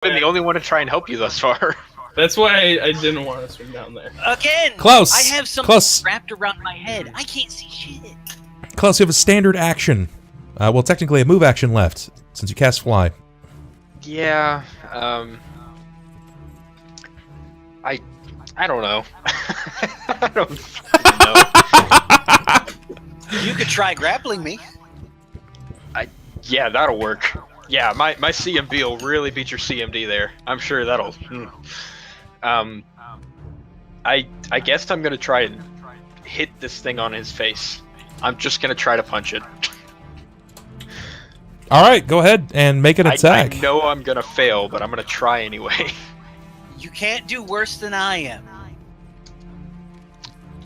been the only one to try and help you thus far. That's why I didn't want to swing down there. Again! Klaus! I have something wrapped around my head. I can't see shit. Klaus, you have a standard action. Well, technically a move action left, since you cast Fly. Yeah, I don't know. I don't know. You could try grappling me. Yeah, that'll work. Yeah, my CMB will really beat your CMD there. I'm sure that'll... I guess I'm gonna try and hit this thing on his face. I'm just gonna try to punch it. Alright, go ahead and make an attack. I know I'm gonna fail, but I'm gonna try anyway. You can't do worse than I am.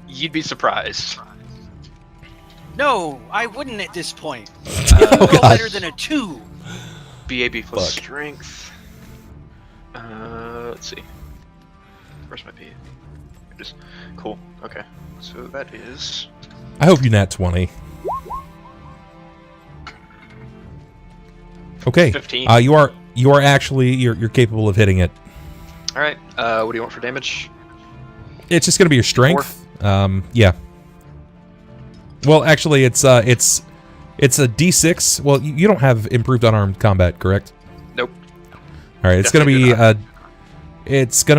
You'd be surprised. No, I wouldn't at this point. Oh, Roll better than a 2. BAB plus Fuck. strength. Let's see. Where's my BAB? Just cool. Okay, so that is. I hope you nat 20. Okay. 15. You are actually you're capable of hitting it. All right. What do you want for damage? It's just going to be your strength. Yeah. Well, actually, it's a D6. Well, you don't have improved unarmed combat, correct? Nope. All right, it's going to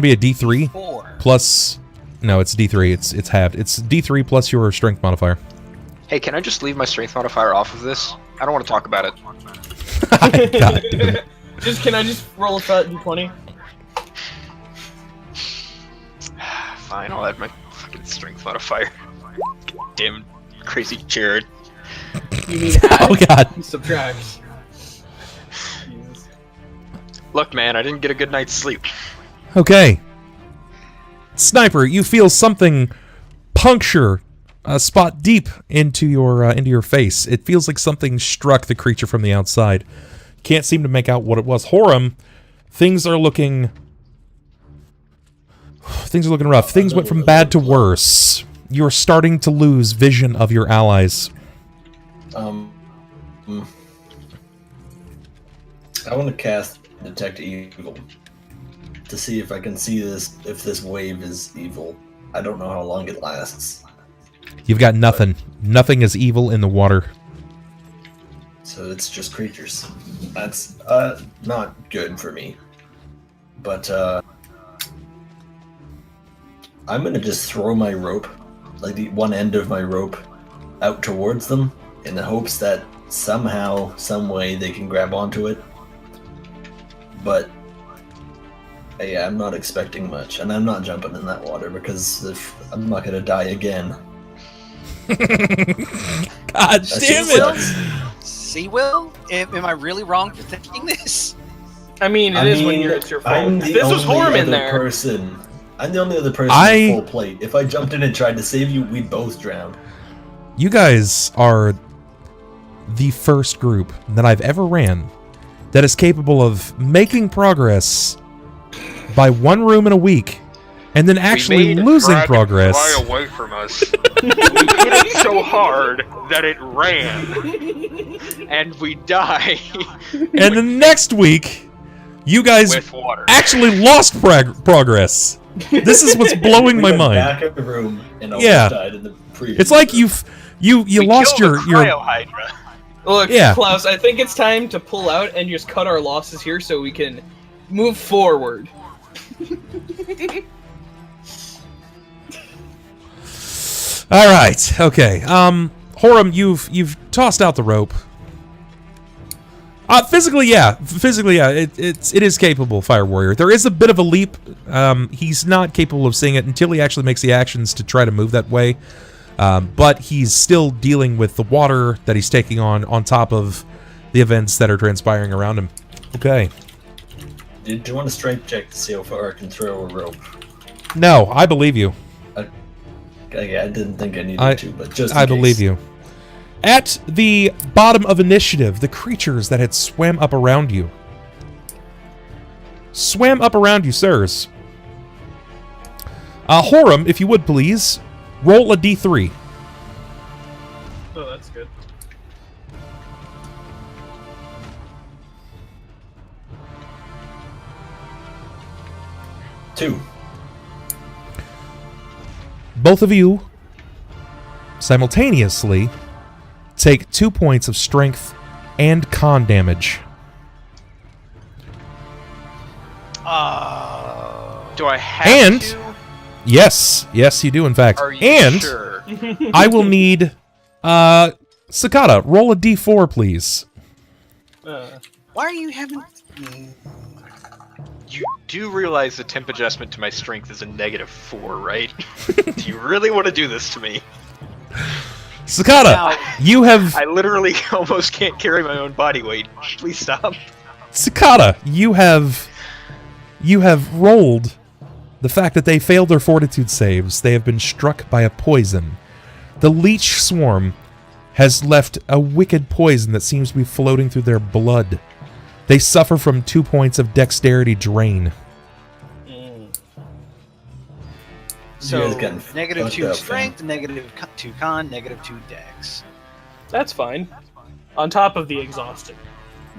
be a D3 4. plus. No, it's D3. It's halved. It's D3 plus your strength modifier. Hey, can I just leave my strength modifier off of this? I don't want to talk about it. God damn it. Can I just roll a fat D20? Fine, I'll add my fucking strength modifier. Damn crazy Jerrod. You mean add? Oh God. Subtract. Jesus. Look, man, I didn't get a good night's sleep. Okay. Sniper, you feel something puncture a spot deep into your face. It feels like something struck the creature from the outside. Can't seem to make out what it was. Horam, things are looking rough. Things went from bad to worse. You're starting to lose vision of your allies. I want to cast Detect Evil to see if I can see this, if this wave is evil. I don't know how long it lasts. You've got nothing. Nothing is evil in the water. So it's just creatures. That's not good for me. But I'm gonna just throw my rope, like the one end of my rope, out towards them in the hopes that somehow, some way they can grab onto it. But yeah, I'm not expecting much, and I'm not jumping in that water because if I'm not gonna die again. God damn it! See, Will? Am I really wrong for thinking this? I mean, it is when it's your fault. I'm If the this was only Horam in other there. person. I'm the only other person with full plate. If I jumped in and tried to save you, we'd both drown. You guys are the first group that I've ever ran that is capable of making progress by one room in a week and then actually losing progress. Fly away from us. We hit it so hard that it ran, and we die. And the next week, you guys With water. actually lost progress. This is what's blowing my mind. Back of the room and almost died in the previous. It's like you lost your cryo-hydra. Look, Yeah. Klaus, I think it's time to pull out and just cut our losses here so we can move forward. All right. Okay. Horam, you've tossed out the rope. Physically, yeah. It is capable, Fire Warrior. There is a bit of a leap. He's not capable of seeing it until he actually makes the actions to try to move that way. But he's still dealing with the water that he's taking on top of the events that are transpiring around him. Okay. Do you want a strength check to see how far I can throw a rope? No, I believe you. Okay, I didn't think I needed to, but just in I case. believe you. At the bottom of initiative, the creatures that had swam up around you. Swam up around you, sirs. Horam, if you would please, roll a D3. Oh, that's good. 2. Both of you simultaneously take 2 points of strength and con damage. Do I have And- to? Yes, you do, in fact. Are you And sure? I will need Sakata, roll a d4, please. Why are you having? You do realize the temp adjustment to my strength is a -4, right? Do you really want to do this to me? Sakata, Now- you have I literally almost can't carry my own body weight. Please stop. Sakata, you have rolled the fact that they failed their fortitude saves. They have been struck by a poison. The leech swarm has left a wicked poison that seems to be floating through their blood. They suffer from 2 points of dexterity drain. So You guys getting -2 fucked up, strength, -2 con, -2 dex. That's fine. On top of the exhausted.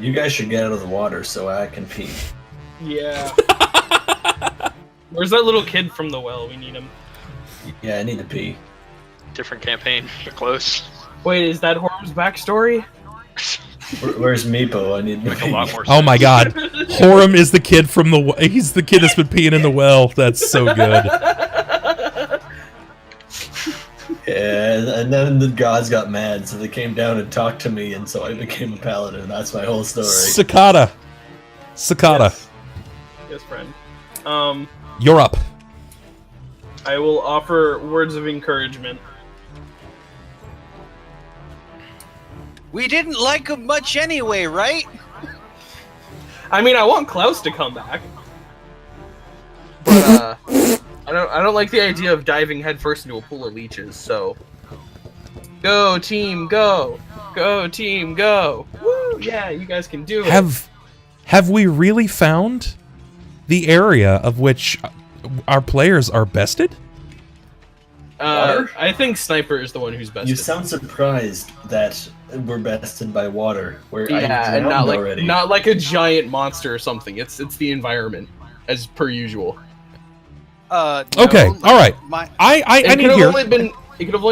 You guys should get out of the water so I can pee. Yeah. Where's that little kid from the well? We need him. Yeah, I need to pee. Different campaign. You're close. Wait, is that Horam's backstory? Where's Meepo? I need to Make a pee. lot more sense. Oh my god. Horam is the kid from the he's the kid that's been peeing in the well. That's so good. Yeah, and then the gods got mad, so they came down and talked to me, and so I became a paladin. That's my whole story. Sakata. Yes. Yes, friend. You're up. I will offer words of encouragement. We didn't like him much anyway, right? I mean, I want Klaus to come back. But, I don't like the idea of diving headfirst into a pool of leeches, so... Go, team, go! Go, team, go! Woo! Yeah, you guys can do it. Have we really found the area of which our players are bested? I think Sniper is the one who's bested. You sound surprised that we're bested by water, where I Yeah, and drowned not already. not like a giant monster or something. It's the environment, as per usual. Okay, no, all right. I It need could have here. only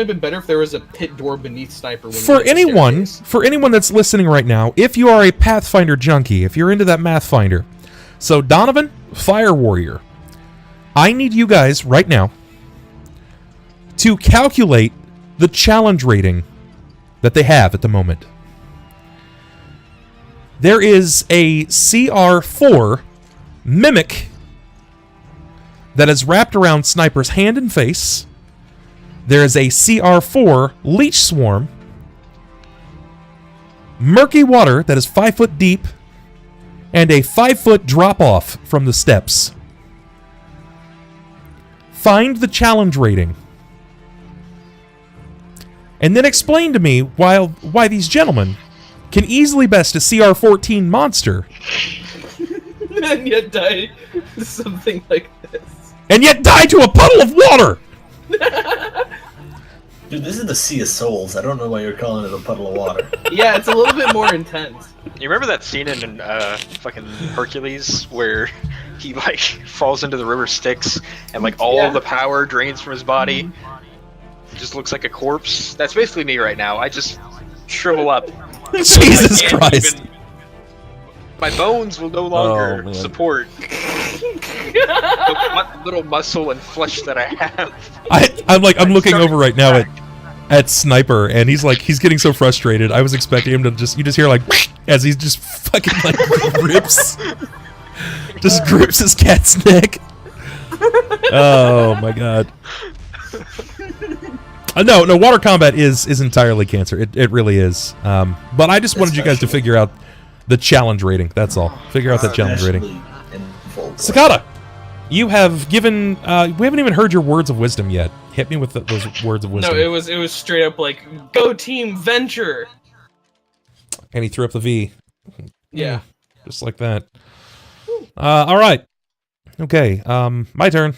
been better if there was a pit door beneath Sniper. When For we went anyone, staircase. for anyone that's listening right now, if you are a Pathfinder junkie, if you're into that Pathfinder, so Donovan, Fire Warrior, I need you guys right now to calculate the challenge rating that they have at the moment. There is a CR4 mimic that is wrapped around Sniper's hand and face. There is a CR4 leech swarm, murky water that is 5 foot deep, and a 5-foot drop off from the steps. Find the challenge rating. And then explain to me why these gentlemen can easily best a CR14 monster and yet die to something like this. and yet die to a puddle of water. Dude, this is the Sea of Souls. I don't know why you're calling it a puddle of water. Yeah, it's a little bit more intense. You remember that scene in fucking Hercules where he like falls into the river Styx and like all Yeah. of the power drains from his body? It just looks like a corpse. That's basically me right now. I just shrivel up. Jesus I can't Christ. even- my bones will no longer man. support the little muscle and flesh that I have. I'm looking over right now at Sniper, and he's getting so frustrated. I was expecting him to you just hear like as he just fucking like grips his cat's neck. Oh my god. No, water combat is entirely cancer. It really is. But I just wanted you guys to figure out the challenge rating. That's all. Figure out that challenge rating. Especially in full play. Sakata, you have given. We haven't even heard your words of wisdom yet. Hit me with those words of wisdom. No, it was straight up like, go team venture. And he threw up the V. Yeah. Just like that. All right. Okay. My turn.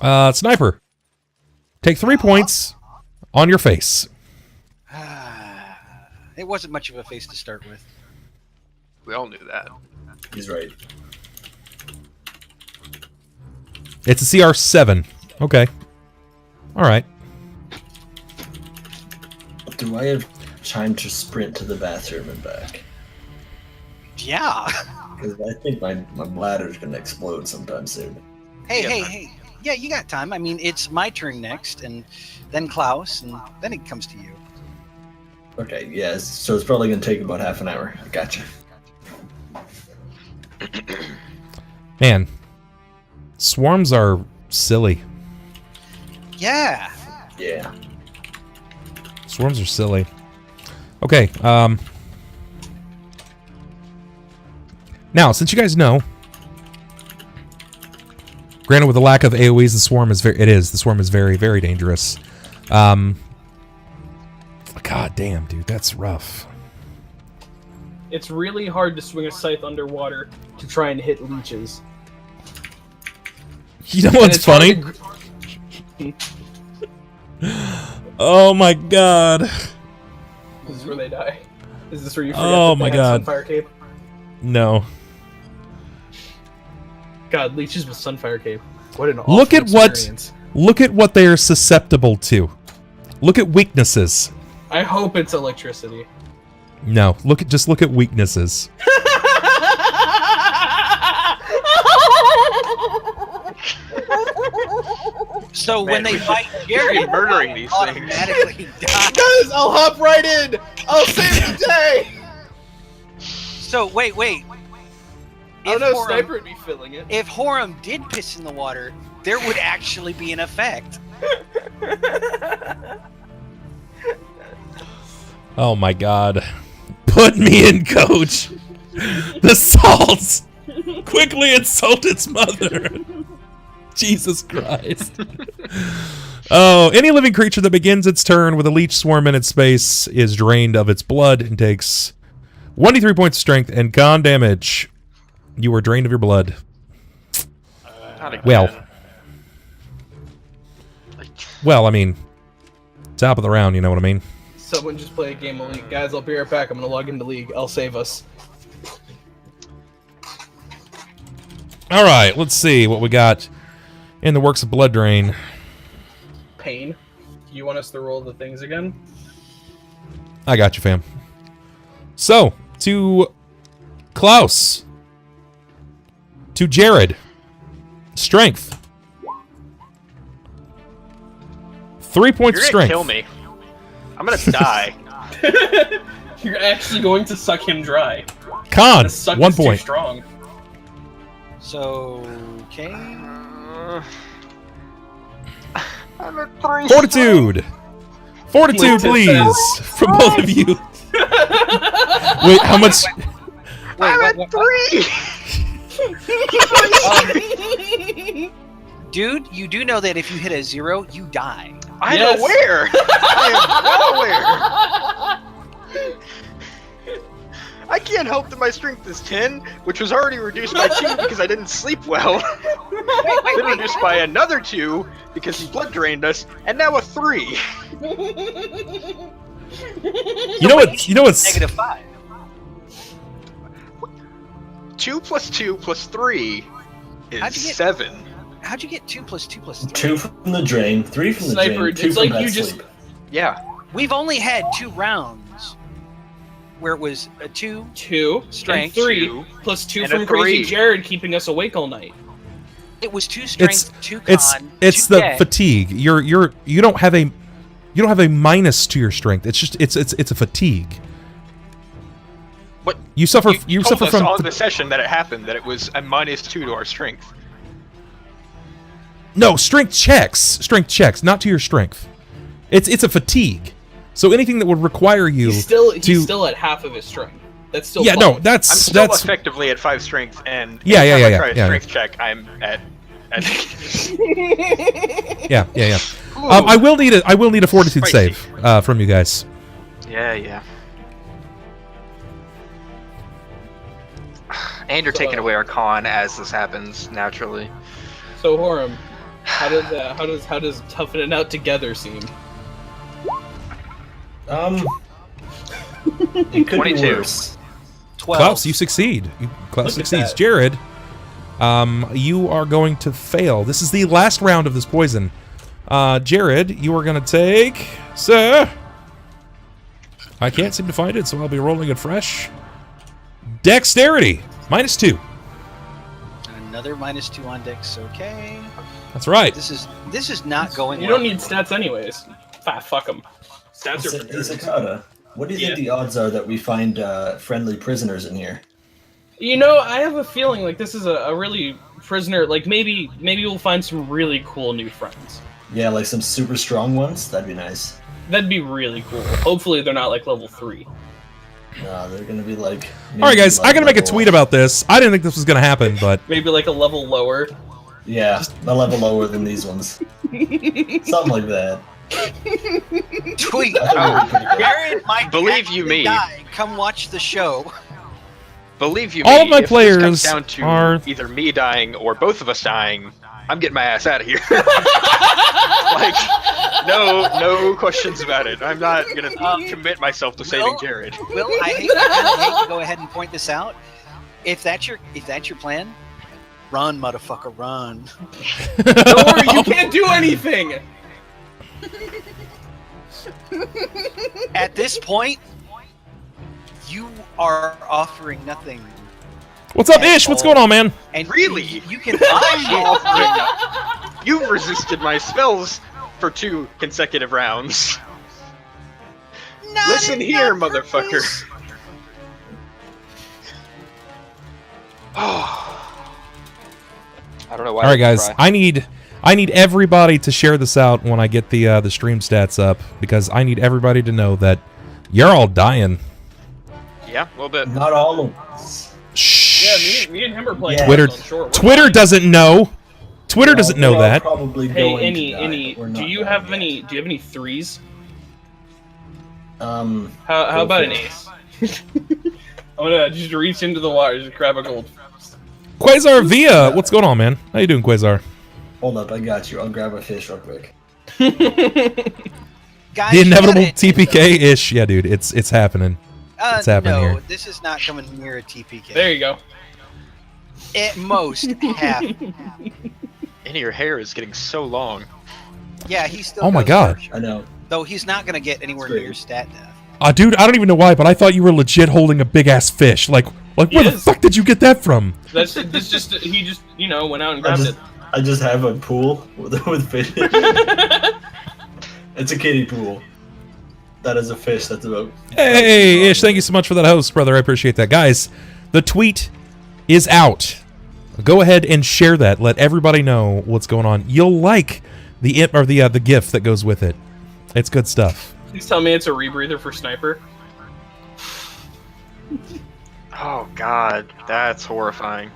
Sniper, take 3 points on your face. It wasn't much of a face to start with. We all knew that. He's right. It's a CR7. Okay. All right. Do I have time to sprint to the bathroom and back? Yeah. Because I think my bladder's gonna explode sometime soon. Hey. Yeah, you got time. I mean, it's my turn next, and then Klaus, and then it comes to you. Okay, yeah, so it's probably gonna take about half an hour. Gotcha. Man, swarms are silly. Yeah. Yeah. Swarms are silly. Okay, now, since you guys know, granted with the lack of AoEs, the swarm is very, very dangerous. God damn, dude, that's rough. It's really hard to swing a scythe underwater to try and hit leeches. You know what's funny? Oh my god. This is where they die. Is this where you forget Oh that my they god. had Sunfire Cape? No. God, leeches with Sunfire Cape. What an awful Look at experience. look at what they are susceptible to. Look at weaknesses. I hope it's electricity. No, just look at weaknesses. So Man, when they we should fight Jerrod, be murdering these things. automatically die. Guys, I'll hop right in! I'll save the day! So wait. Oh If no, Horam- Sniper would be filling it. If Horam did piss in the water, there would actually be an effect. Oh my god. Put me in, coach! The salts quickly insult its mother. Jesus Christ. Oh, any living creature that begins its turn with a leech swarm in its space is drained of its blood and takes 1d3 points of strength and con damage. You are drained of your blood. Not again. Well, I mean, top of the round, you know what I mean? Someone just play a game of League. Guys, I'll be right back. I'm gonna log into League. I'll save us. Alright, let's see what we got in the works of Blood Drain. Pain. You want us to roll the things again? I got you, fam. So, to Klaus. To Jerrod. Strength. 3 points of You're gonna strength. kill me. I'm gonna die. You're actually going to suck him dry. Con, The suck 1 is too point. strong. So, okay. I'm at 3. Fortitude. Fortitude, please, from both of you. Wait, how much? I'm at 3. Dude, you do know that if you hit a 0, you die. I'm Yes. aware. I am well aware. I can't help that my strength is 10, which was already reduced by 2 because I didn't sleep well. Then reduced by another 2 because he blood drained us, and now a 3. You know what? You know what's? -5. 2 plus 2 plus 3 How'd is you get- 7. How'd you get 2 plus 2 plus 3? 2 from the drain, 3 from the Sniper, drain, 2 it's from like bad you just- sleep. Yeah. We've only had 2 rounds where it was a 2. 2 Strength, and 3 2, plus 2 and a from Crazy 3. Jerrod keeping us awake all night. It was 2 strength, 2 con, It's 2 the dex. fatigue. You don't have a minus to your strength. It's just it's a fatigue. But You suffer you told suffer us from on the session that it happened, that it was a -2 to our strength. no strength checks, not to your strength. It's a fatigue. So anything that would require you He's to still at half of his strength. That's still yeah, fine. no, I'm that's still effectively at 5 strength, and Yeah, anytime yeah, I yeah, try a yeah. strength check, I'm at yeah. Ooh. I will need a fortitude Spicy. save from you guys. Yeah. And you're taking away our con as this happens naturally. So Horam, how does toughing it out together seem? It could 22. be worse. 12. Klaus, you succeed. Klaus Look at succeeds. that. Jerrod, You are going to fail. This is the last round of this poison. Jerrod, you are going to take... Sir! I can't seem to find it, so I'll be rolling it fresh. Dexterity, -2. Another -2 on Dex. Okay. That's right. This is not going. You well. don't need stats anyways. Fuck them. Stats are for nerds. Sakata, what do you think the odds are that we find friendly prisoners in here? You know, I have a feeling like this is a really prisoner. Like maybe we'll find some really cool new friends. Yeah, like some super strong ones. That'd be nice. That'd be really cool. Hopefully they're not like level 3. No, they're gonna be like. All right, guys, I'm gonna make a tweet about this. I didn't think this was gonna happen, but Maybe like a level lower. Yeah, a level lower than these ones. Something like that. Tweet. Oh, Jerrod might Believe you actually me. die. Come watch the show. Believe you All me, of my if this players comes down to are- either me dying or both of us dying, I'm getting my ass out of here. Like, no questions about it. I'm not gonna commit myself to saving Jerrod. Will, I hate to go ahead and point this out. If that's your plan, run, motherfucker, run. Don't worry, you can't do anything. At this point, you are offering nothing. what's up, Ish? What's going on, man? And Really? you can You've resisted my spells for 2 consecutive rounds. Listen here, motherfucker. Oh. I don't know why. All right, guys, I need everybody to share this out when I get the stream stats up, because I need everybody to know that you're all dying. Yeah, a little bit. Not all of us. Shh. Yeah, me and him are playing. Yeah. Twitter, on shore. We're Twitter fine. doesn't know. Twitter doesn't know We're all that. Probably Hey, going to die, any? but we're Do not you dying have yet. any? Do you have any 3s? Go How about for an it. ace? I'm gonna just reach into the water, just grab a gold. Quasar Via, what's going on, man? How you doing, Quasar? Hold up, I got you. I'll grab a fish real quick. Guys, The inevitable you gotta- TPK-ish. Yeah, dude, it's happening. It's happening no, here. this is not coming near a TPK. There you go. At most, half. And your hair is getting so long. Yeah, he's still. Oh my goes God. for I know. sure. Though he's not going to get anywhere Straight. near stat death. Dude, I don't even know why, but I thought you were legit holding a big-ass fish. Like where the Yes. fuck did you get that from? That's just he just went out and grabbed it. I just have a pool with fish. It's a kiddie pool. That is a fish. That's about. Hey, Ish, thank you so much for that host, brother. I appreciate that. Guys, the tweet is out. Go ahead and share that. Let everybody know what's going on. You'll like the GIF that goes with it. It's good stuff. Please tell me it's a rebreather for sniper. Oh god, that's horrifying.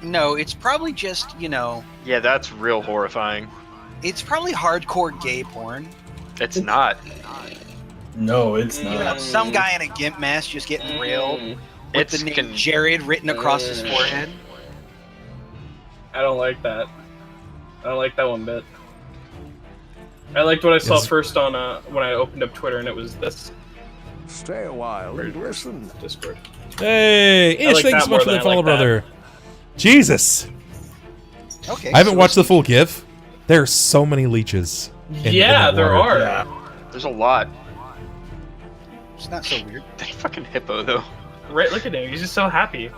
No, it's probably just, Yeah, that's real horrifying. it's probably hardcore gay porn. It's not. No, it's You know, not. some guy in a gimp mask just getting railed with It's the name Jerrod written across his forehead. I don't like that. I don't like that one bit. I liked what I saw Yes. first on when I opened up Twitter, and it was this Stay a while and listen. Discord. Hey, Ish, like thank you that so more much for than the I follow, like that. brother. Jesus. Okay. I haven't so watched the full GIF. There's so many leeches. in Yeah, that there water. are. Yeah. There's a lot. It's not so weird. That fucking hippo though. Right, look at him. He's just so happy.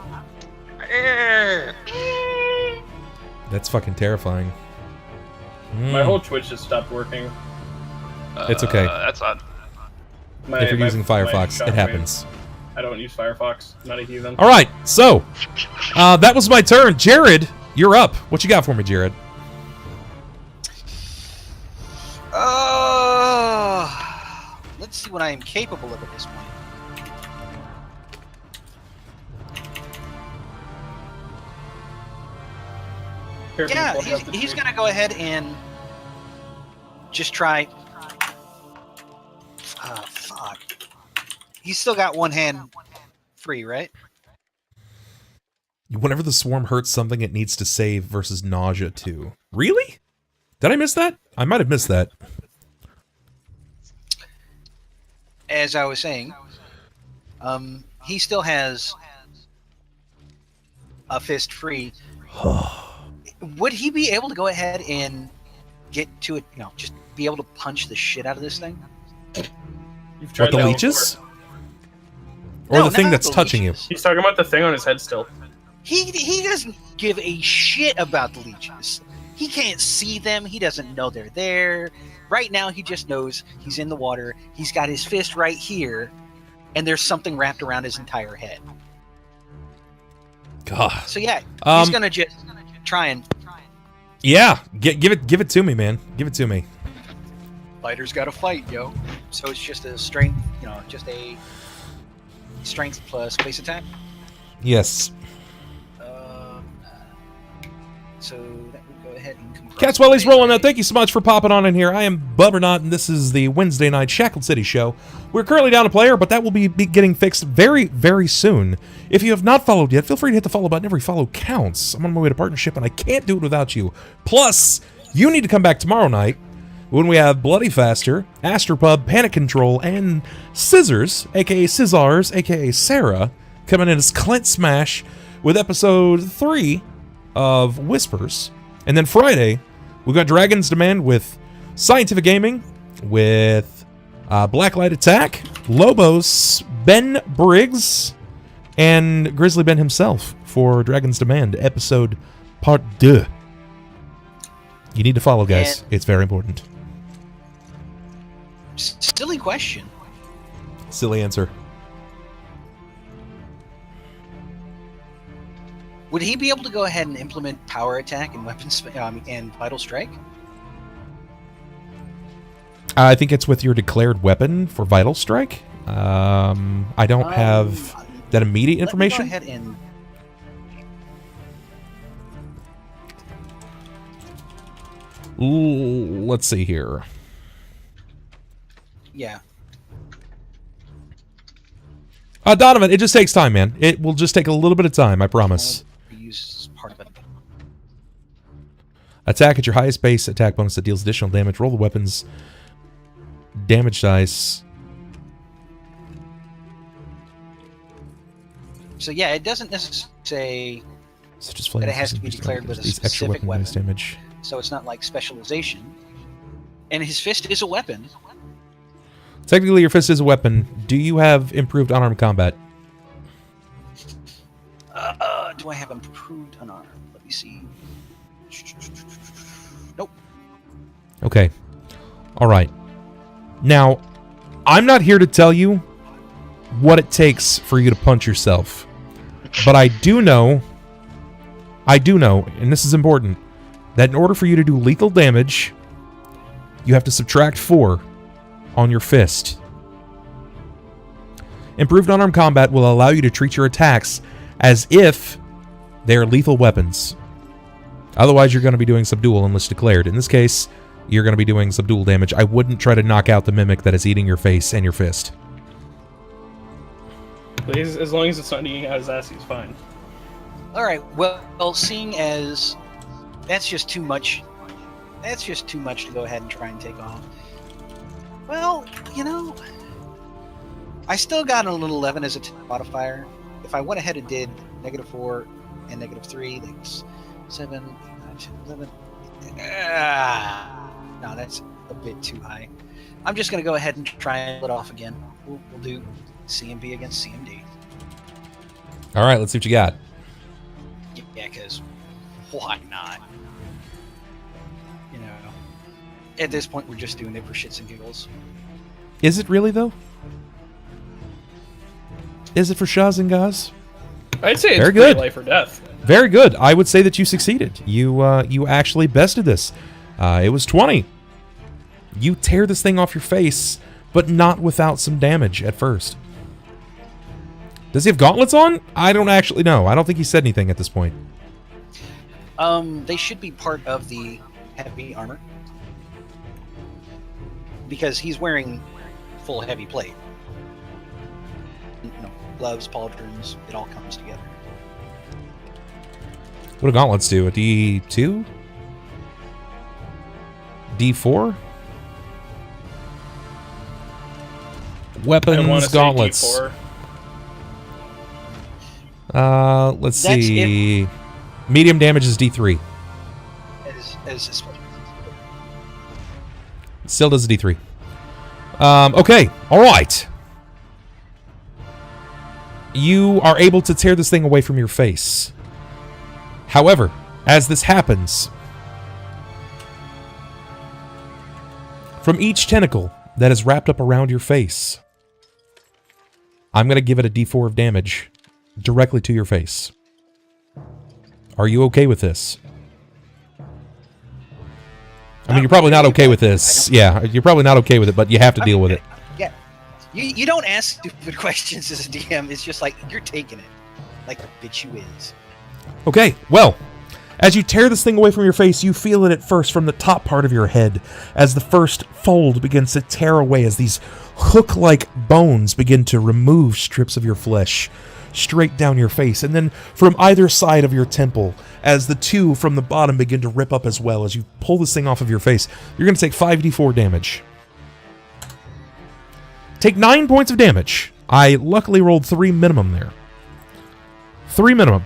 That's fucking terrifying. My whole Twitch just stopped working. It's okay. That's odd. If you're using Firefox, shockwave. it happens. I don't use Firefox. I'm not a heathen. All right, so that was my turn. Jerrod, you're up. What you got for me, Jerrod? Let's see what I am capable of at this point. Careful Yeah, before you have to he's shoot. gonna go ahead and just try. Fuck. He's still got one hand free, right? Whenever the swarm hurts something, it needs to save versus nausea too. Really? Did I miss that? I might have missed that. As I was saying, he still has a fist free, Would he be able to go ahead and get to it? Just be able to punch the shit out of this thing. You've tried What, the that leeches? before. Or No, the thing not that's the touching you? leeches. He's talking about the thing on his head still. He doesn't give a shit about the leeches. He can't see them. He doesn't know they're there. Right now, he just knows he's in the water. He's got his fist right here, and there's something wrapped around his entire head. God. So yeah, Um, he's gonna just try and. Yeah, give it to me, man. Give it to me. Fighter's got to fight, yo. So it's just a strength, just a strength plus base attack. Yes. So that would go ahead and come. Cats while he's rolling out, thank you so much for popping on in here. I am Bubbernaut, and this is the Wednesday night Shackled City show. We're currently down a player, but that will be getting fixed very, very soon. If you have not followed yet, feel free to hit the follow button. Every follow counts. I'm on my way to partnership, and I can't do it without you. Plus, you need to come back tomorrow night when we have Bloody Faster, Astropub, Panic Control, and Scissors, aka Scissors, aka Sarah, coming in as Clint Smash with episode 3 of Whispers. And then Friday, we've got Dragon's Demand with Scientific Gaming, with Blacklight Attack, Lobos, Ben Briggs, and Grizzly Ben himself for Dragon's Demand, episode part 2. You need to follow, guys. And- it's very important. Silly question. Silly answer. Would he be able to go ahead and implement power attack and and vital strike? I think it's with your declared weapon for Vital Strike. I don't have that immediate information. Let me go ahead and Let's see here. yeah. Donovan, it just takes time, man. It will just take a little bit of time, I promise. Use part of it. Attack at your highest base attack bonus that deals additional damage. Roll the weapon's damage dice. So yeah, it doesn't necessarily say, Such as But it has to be declared with a these extra specific weapon based weapon. damage. so it's not like specialization. And his fist is a weapon. Technically, your fist is a weapon. Do you have improved unarmed combat? Do I have improved unarmed? Let me see. Nope. Okay. All right. Now, I'm not here to tell you what it takes for you to punch yourself. But I do know, and this is important, that in order for you to do lethal damage, you have to subtract 4 on your fist. Improved unarmed combat will allow you to treat your attacks as if they are lethal weapons. Otherwise, you're going to be doing subdual unless declared. In this case, you're going to be doing subdual damage. I wouldn't try to knock out the mimic that is eating your face and your fist. Please, as long as it's not eating out his ass, he's fine. All right. Well, seeing as that's just too much. That's just too much to go ahead and try and take off. Well, I still got an 11 as a modifier. If I went ahead and did -4 and -3, that's 7, 9, 10, 11. No, that's a bit too high. I'm just going to go ahead and try and split off again. We'll do CMB against CMD. All right, let's see what you got. Yeah, because why not? At this point, we're just doing it for shits and giggles. Is it really, though? Is it for Shaz and Gaz? I'd say it's Very pretty good. life or death. Very good. I would say that you succeeded. You actually bested this. It was 20. You tear this thing off your face, but not without some damage at first. Does he have gauntlets on? I don't actually know. I don't think he said anything at this point. They should be part of the heavy armor. Because he's wearing full heavy plate. Gloves, pauldrons, it all comes together. What do gauntlets do? A D2? D4? I want Weapons, to say gauntlets. D4. Let's That's see. Medium damage is D3. As Still does a D3. Okay, all right. You are able to tear this thing away from your face. However, as this happens, from each tentacle that is wrapped up around your face, I'm going to give it a D4 of damage directly to your face. Are you okay with this? I mean, you're probably not okay with this. Yeah, you're probably not okay with it, but you have to deal with it. Yeah. You don't ask stupid questions as a DM. It's just like, you're taking it. Like the bitch you is. Okay, well, as you tear this thing away from your face, you feel it at first from the top part of your head, as the first fold begins to tear away, as these hook-like bones begin to remove strips of your flesh straight down your face, and then from either side of your temple, as the two from the bottom begin to rip up as well. As you pull this thing off of your face, you're going to take 5d4 damage. Take 9 points of damage. I luckily rolled 3 minimum there. 3 minimum.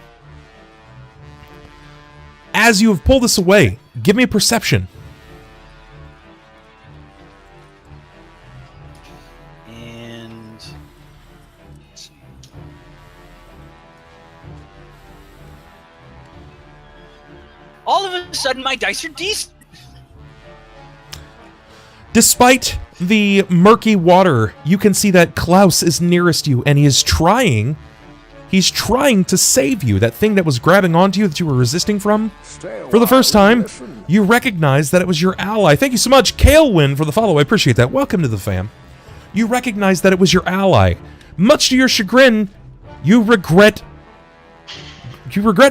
As you have pulled this away, give me a perception. And let's see. All of a sudden, my dice are decent. Despite the murky water, you can see that Klaus is nearest you, and he is trying. He's trying to save you. That thing that was grabbing onto you that you were resisting from. For the first time, you recognize that it was your ally. Thank you so much, Kalewin, for the follow. I appreciate that. Welcome to the fam. You recognize that it was your ally. Much to your chagrin, you regret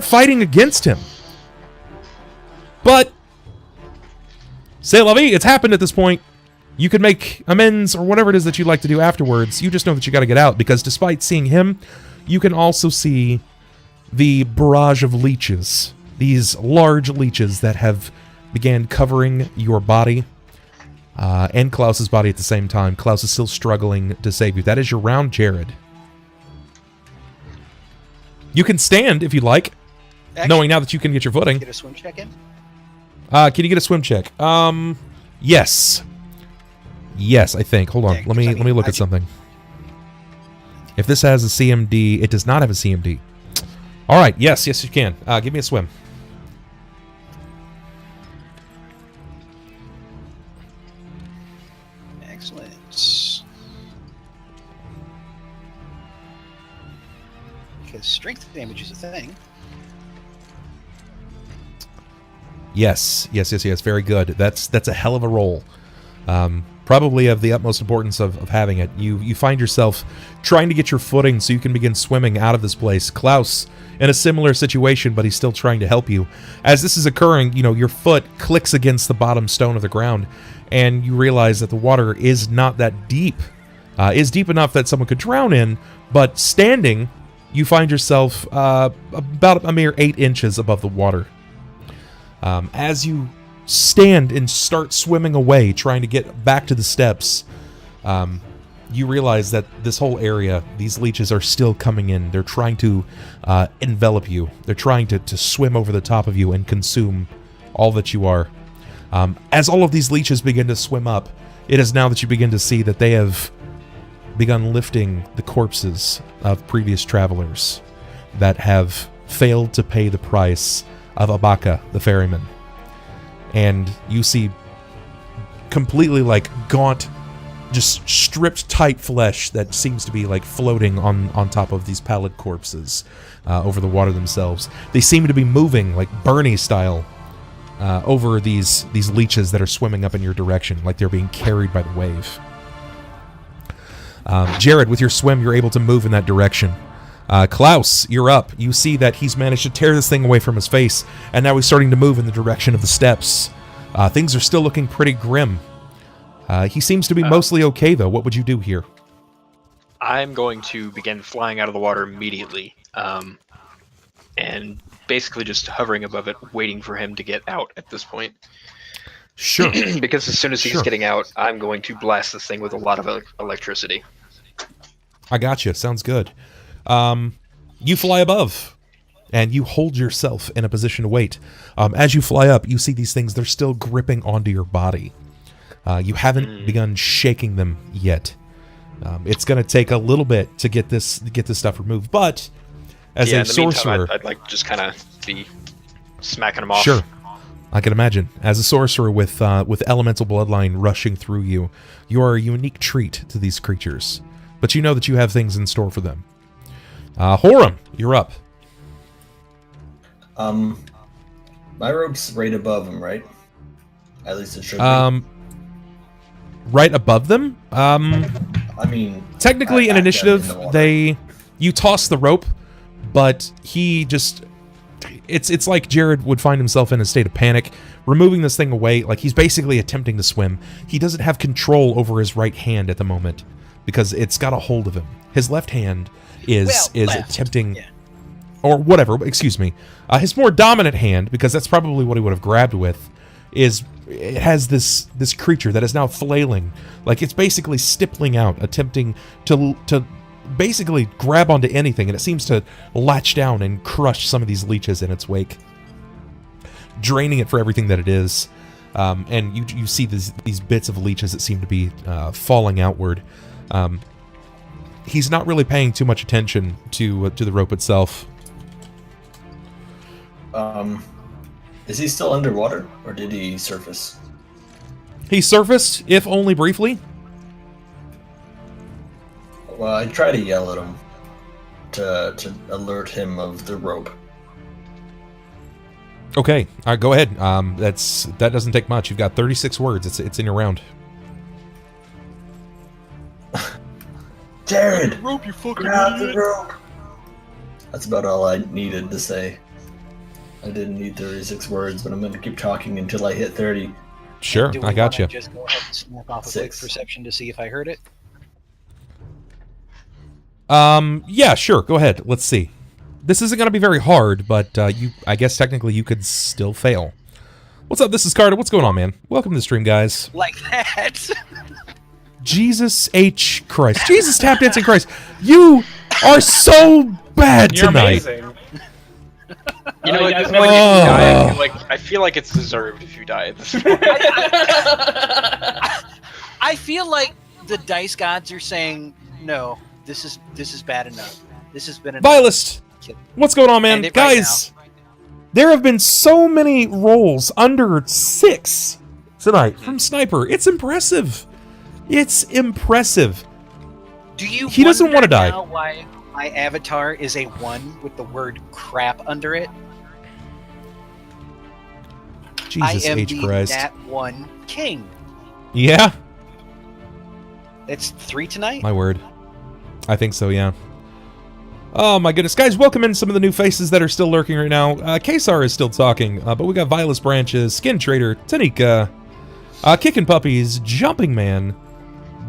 fighting against him. But c'est la vie, it's happened at this point. You could make amends or whatever it is that you'd like to do afterwards. You just know that you got to get out, because despite seeing him, you can also see the barrage of leeches. These large leeches that have began covering your body and Klaus's body at the same time. Klaus is still struggling to save you. That is your round, Jerrod. You can stand if you like, knowing now that you can get your footing. Get a swim check in? Can you get a swim check? Yes. Yes, I think. Hold on. Yeah, let me look at something. If this has a CMD, it does not have a CMD. All right. Yes, you can. Give me a swim. Excellent. Because strength damage is a thing. Yes. Very good. That's a hell of a roll. Probably of the utmost importance of having it. You find yourself trying to get your footing so you can begin swimming out of this place. Klaus, in a similar situation, but he's still trying to help you. As this is occurring, your foot clicks against the bottom stone of the ground, and you realize that the water is not that deep. Is deep enough that someone could drown in, but standing, you find yourself about a mere 8 inches above the water. As you stand and start swimming away, trying to get back to the steps, you realize that this whole area, these leeches are still coming in. They're trying to envelop you. They're trying to swim over the top of you and consume all that you are. As all of these leeches begin to swim up, it is now that you begin to see that they have begun lifting the corpses of previous travelers that have failed to pay the price of Abaka, the ferryman. And you see completely gaunt, just stripped tight flesh that seems to be floating on top of these pallid corpses over the water themselves. They seem to be moving like Bernie style over these leeches that are swimming up in your direction, like they're being carried by the wave. Jerrod, with your swim, you're able to move in that direction. Klaus, you're up. You see that he's managed to tear this thing away from his face, and now he's starting to move in the direction of the steps. Things are still looking pretty grim. He seems to be mostly okay, though. What would you do here? I'm going to begin flying out of the water immediately, and basically just hovering above it, waiting for him to get out at this point. Sure. Because as soon as he's getting out, I'm going to blast this thing with a lot of electricity. I gotcha. Sounds good. You fly above. and you hold yourself in a position to wait. As you fly up, you see these things, they're still gripping onto your body. You haven't begun shaking them yet. It's going to take a little bit to get this stuff removed, but as a sorcerer... Meantime, I'd like just kind of be smacking them off. Sure. I can imagine. As a sorcerer with elemental bloodline rushing through you, you are a unique treat to these creatures. But you know that you have things in store for them. Horam, you're up. My rope's right above him, right? At least it should be. Right above them? I mean... Technically, in initiative, you toss the rope, but he just... It's like Jerrod would find himself in a state of panic, removing this thing away, like he's basically attempting to swim. He doesn't have control over his right hand at the moment, because it's got a hold of him. His left hand is attempting... Yeah. Or whatever, excuse me. His more dominant hand, because that's probably what he would have grabbed with, it has this creature that is now flailing. Like it's basically stippling out, attempting to basically grab onto anything, and it seems to latch down and crush some of these leeches in its wake, draining it for everything that it is. And you see these bits of leeches that seem to be falling outward. He's not really paying too much attention to the rope itself. Is he still underwater, or did he surface? He surfaced, if only briefly. Well, I try to yell at him to alert him of the rope. Okay, all right, go ahead. That doesn't take much. You've got 36 words. It's in your round. Jerrod! Rope, you fucking Grab idiot. the rope! That's about all I needed to say. I didn't need 36 words, but I'm going to keep talking until I hit 30. Sure, I got you. Just go ahead and snap off a quick perception to see if I heard it. Yeah, sure. Go ahead. Let's see. This isn't going to be very hard, but I guess technically you could still fail. What's up? This is Carter. What's going on, man? Welcome to the stream, guys. Like that. Jesus H. Christ. Jesus tap dancing Christ. You are so bad You're tonight. amazing. You know, you what? guys When never you die, I feel like it's deserved if you die at this point. I feel like the dice gods are saying, no, this is bad enough. This has been enough. Vilist, what's going on, man? Guys, there have been so many rolls under 6 tonight from Sniper. It's impressive. It's impressive. He doesn't want to die. Now why my avatar is a 1 with the word crap under it? Jesus H. Christ. I am the Nat 1 king. Yeah? It's 3 tonight? My word. I think so, yeah. Oh my goodness. Guys, welcome in some of the new faces that are still lurking right now. Kesar is still talking, but we got Vilas Branches, Skin Trader, Tanika, Kickin' Puppies, Jumping Man,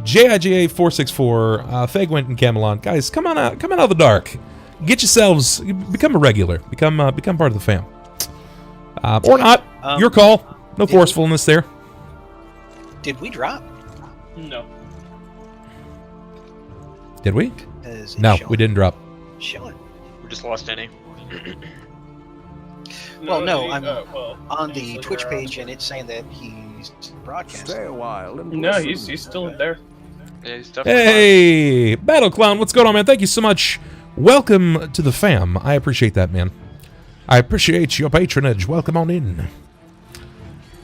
JIGA 464, Fagwent and Camelon. Guys, come on out of the dark. Get yourselves, become a regular. Become part of the fam. Or not. Your call. No forcefulness there. Did we drop? No. Did we? No, we didn't drop. Showing. We just lost any. Well, no, I'm on the Twitch page and it's saying that he's broadcasting. Stay a while and No, listen. he's still there. Yeah, he's definitely Hey, Battle Clown, what's going on, man? Thank you so much. Welcome to the fam. I appreciate that, man. I appreciate your patronage. Welcome on in.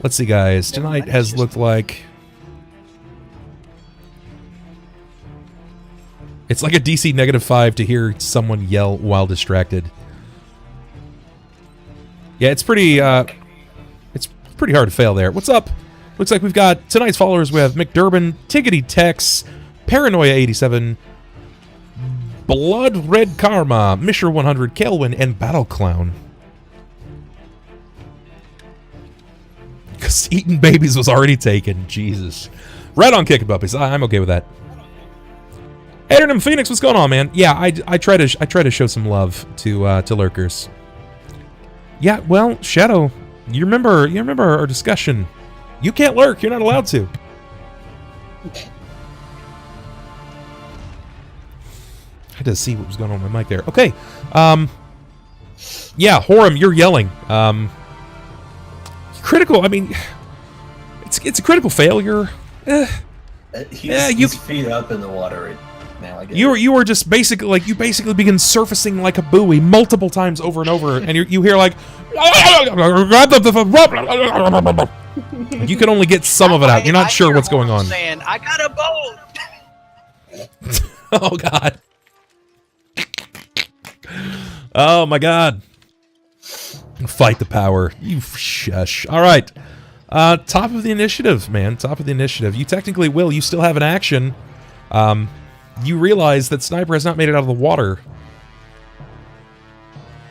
Let's see, guys. Tonight has looked like... It's like a DC -5 to hear someone yell while distracted. Yeah, it's pretty hard to fail there. What's up? Looks like we've got tonight's followers. We have McDurban, Tiggity Tex, Paranoia 87, Blood Red Karma, Mishra 100, Kelwin, and Battle Clown. Because Eating Babies was already taken. Jesus. Right on Kicking Puppies. I'm okay with that. Adernum Phoenix, what's going on, man? Yeah, I try to show some love to lurkers. Yeah, well, Shadow, you remember our discussion. You can't lurk. You're not allowed to. I had to see what was going on with my mic there. Okay. Yeah, Horam, you're yelling. Critical. I mean, it's a critical failure. He's feet up in the water right now. I guess. You were just basically like you begin surfacing like a buoy multiple times over and over, and you hear like you can only get some of it out. You're not sure what's going on. Saying, I got a boat. Oh God. Oh my God. Fight the power. You shush. All right. Top of the initiative, man. Top of the initiative. You technically will. You still have an action. You realize that Sniper has not made it out of the water.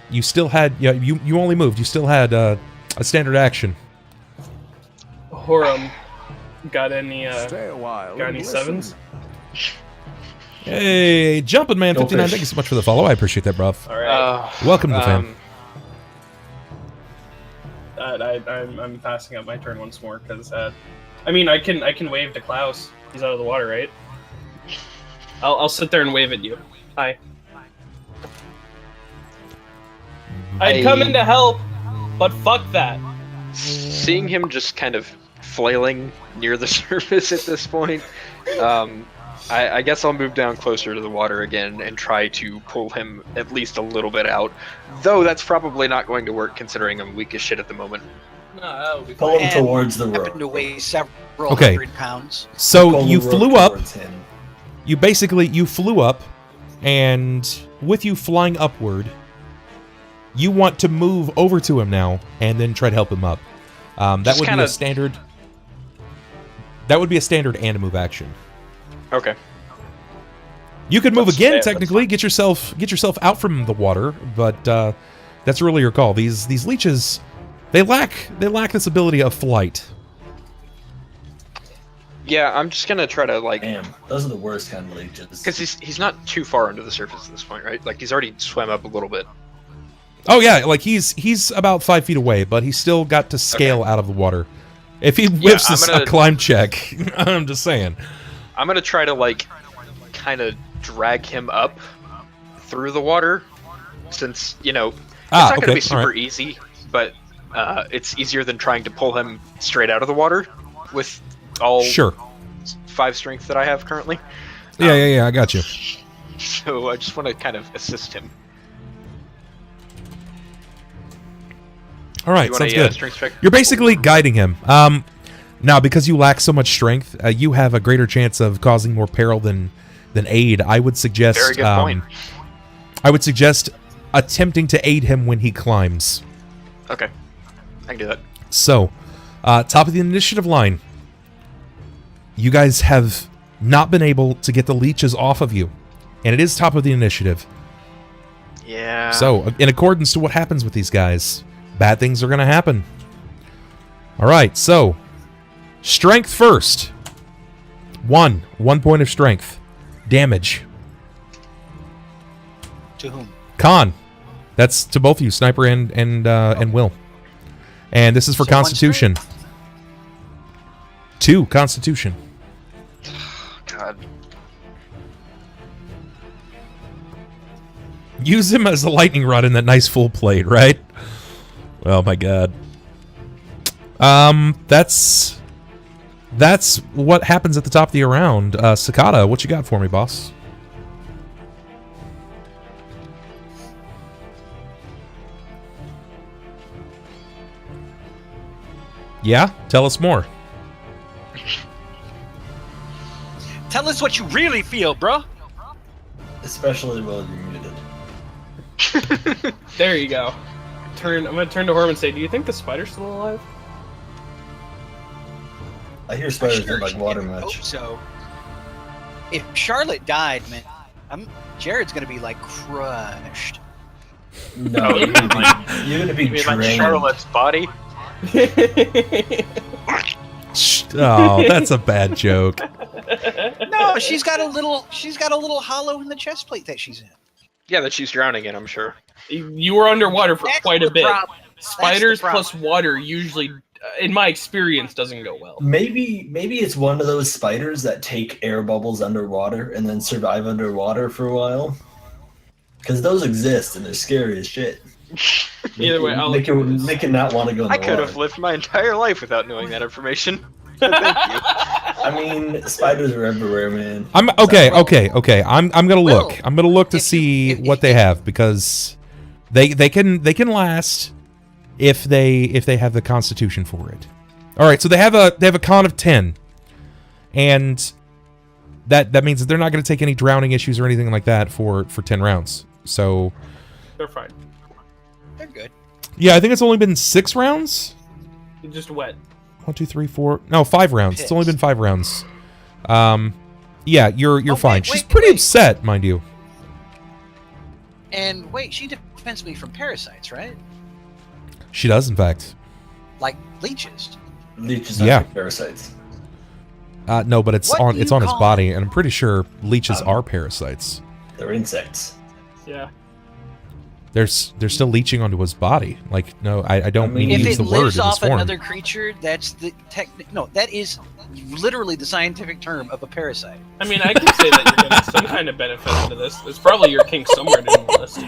You still had... Yeah, you only moved. You still had a standard action. Horam, got any Stay a while. got any and listen. sevens? Hey, Jumpin' Man 59. fish. Thank you so much for the follow. I appreciate that, bruv. All right. Welcome to the fam. I'm passing up my turn once more because I mean I can wave to Klaus. He's out of the water, right? I'll sit there and wave at you. Hi. I'd come in to help, but fuck that. Seeing him just kind of flailing near the surface at this point, I guess I'll move down closer to the water again and try to pull him at least a little bit out. Though that's probably not going to work considering I'm weak as shit at the moment. No, that'll be Pull him And towards the rope. Happened to weigh several Okay. 100 pounds. So Pull the you rope flew up. towards him. You flew up, and with you flying upward, you want to move over to him now and then try to help him up. That Just would be kinda- a standard. That would be a standard and a move action. Okay. You could move Let's again, stay- that's technically, get yourself out from the water, but that's really your call. These leeches, they lack this ability of flight. Yeah, I'm just gonna try to like, Damn, those are the worst kind of leeches. because he's not too far under the surface at this point, right? Like he's already swam up a little bit. Oh yeah, like he's about 5 feet away, but he's still got to scale out of the water. If he whips I'm gonna- a climb check, I'm just saying. I'm gonna try to like, kind of drag him up through the water, since it's not gonna be super easy, but it's easier than trying to pull him straight out of the water with all Sure. 5 strength that I have currently. Yeah, I got you. So I just want to kind of assist him. All right, You want sounds a good. strength check? You're basically guiding him. Now, because you lack so much strength, you have a greater chance of causing more peril than aid. I would suggest. Very good point. I would suggest attempting to aid him when he climbs. Okay, I can do that. So, top of the initiative line. You guys have not been able to get the leeches off of you, and it is top of the initiative. Yeah. So, in accordance to what happens with these guys, bad things are going to happen. All right, so strength first. 1 point of strength. Damage. To whom? Con. That's to both of you, Sniper and Will. And this is for So one Constitution. 2 Constitution. God. Use him as a lightning rod in that nice full plate, right? Oh my god. That's what happens at the top of the round. Sakata, what you got for me, boss? Yeah? Tell us more. Tell us what you really feel, bro. Especially while you're muted. There you go. I'm gonna turn to Horam and say, "Do you think the spider's still alive?" I hear spiders Sure, don't like water I hope much. so. If Charlotte died, man, Jerrod's gonna be like crushed. No, you're gonna be You mean like drained. Charlotte's body? Oh, that's a bad joke. No, she's got a little hollow in the chest plate that she's in. Yeah, that she's drowning in, I'm sure. You were underwater for That's quite a the bit. problem. Spiders problem. plus water usually, in my experience, doesn't go well. Maybe it's one of those spiders that take air bubbles underwater and then survive underwater for a while. Because those exist and they're scary as shit. Either way, I'll look into this. Make it not want to go in the I could have water. lived my entire life without knowing that information. So thank you. I mean, spiders are everywhere, man. I'm okay. I'm gonna look. Well, I'm gonna look to if see you- if- what they have because they can last if they have the constitution for it. All right, so they have a con of 10, and that means that they're not going to take any drowning issues or anything like that for 10 rounds. So They're fine. They're good. yeah, I think it's only been 6 rounds. You're just wet. 1, 2, 3, 4. No, 5 rounds. It's only been 5 rounds. Yeah, you're Oh, fine. wait, She's wait, pretty wait. upset, mind you. And wait, she defends me from parasites, right? She does, in fact. Like leeches. Leeches Yeah. are parasites. No, but it's What on do it's you on his call- body, and I'm pretty sure leeches are parasites. They're insects. Yeah. They're still leeching onto his body. Like, no, I don't I mean, mean to If use it the word in lives this off form. another creature, that's the no, that is literally the scientific term of a parasite. I mean, I can say that you're getting some kind of benefit out of this. There's probably your kink somewhere in the list.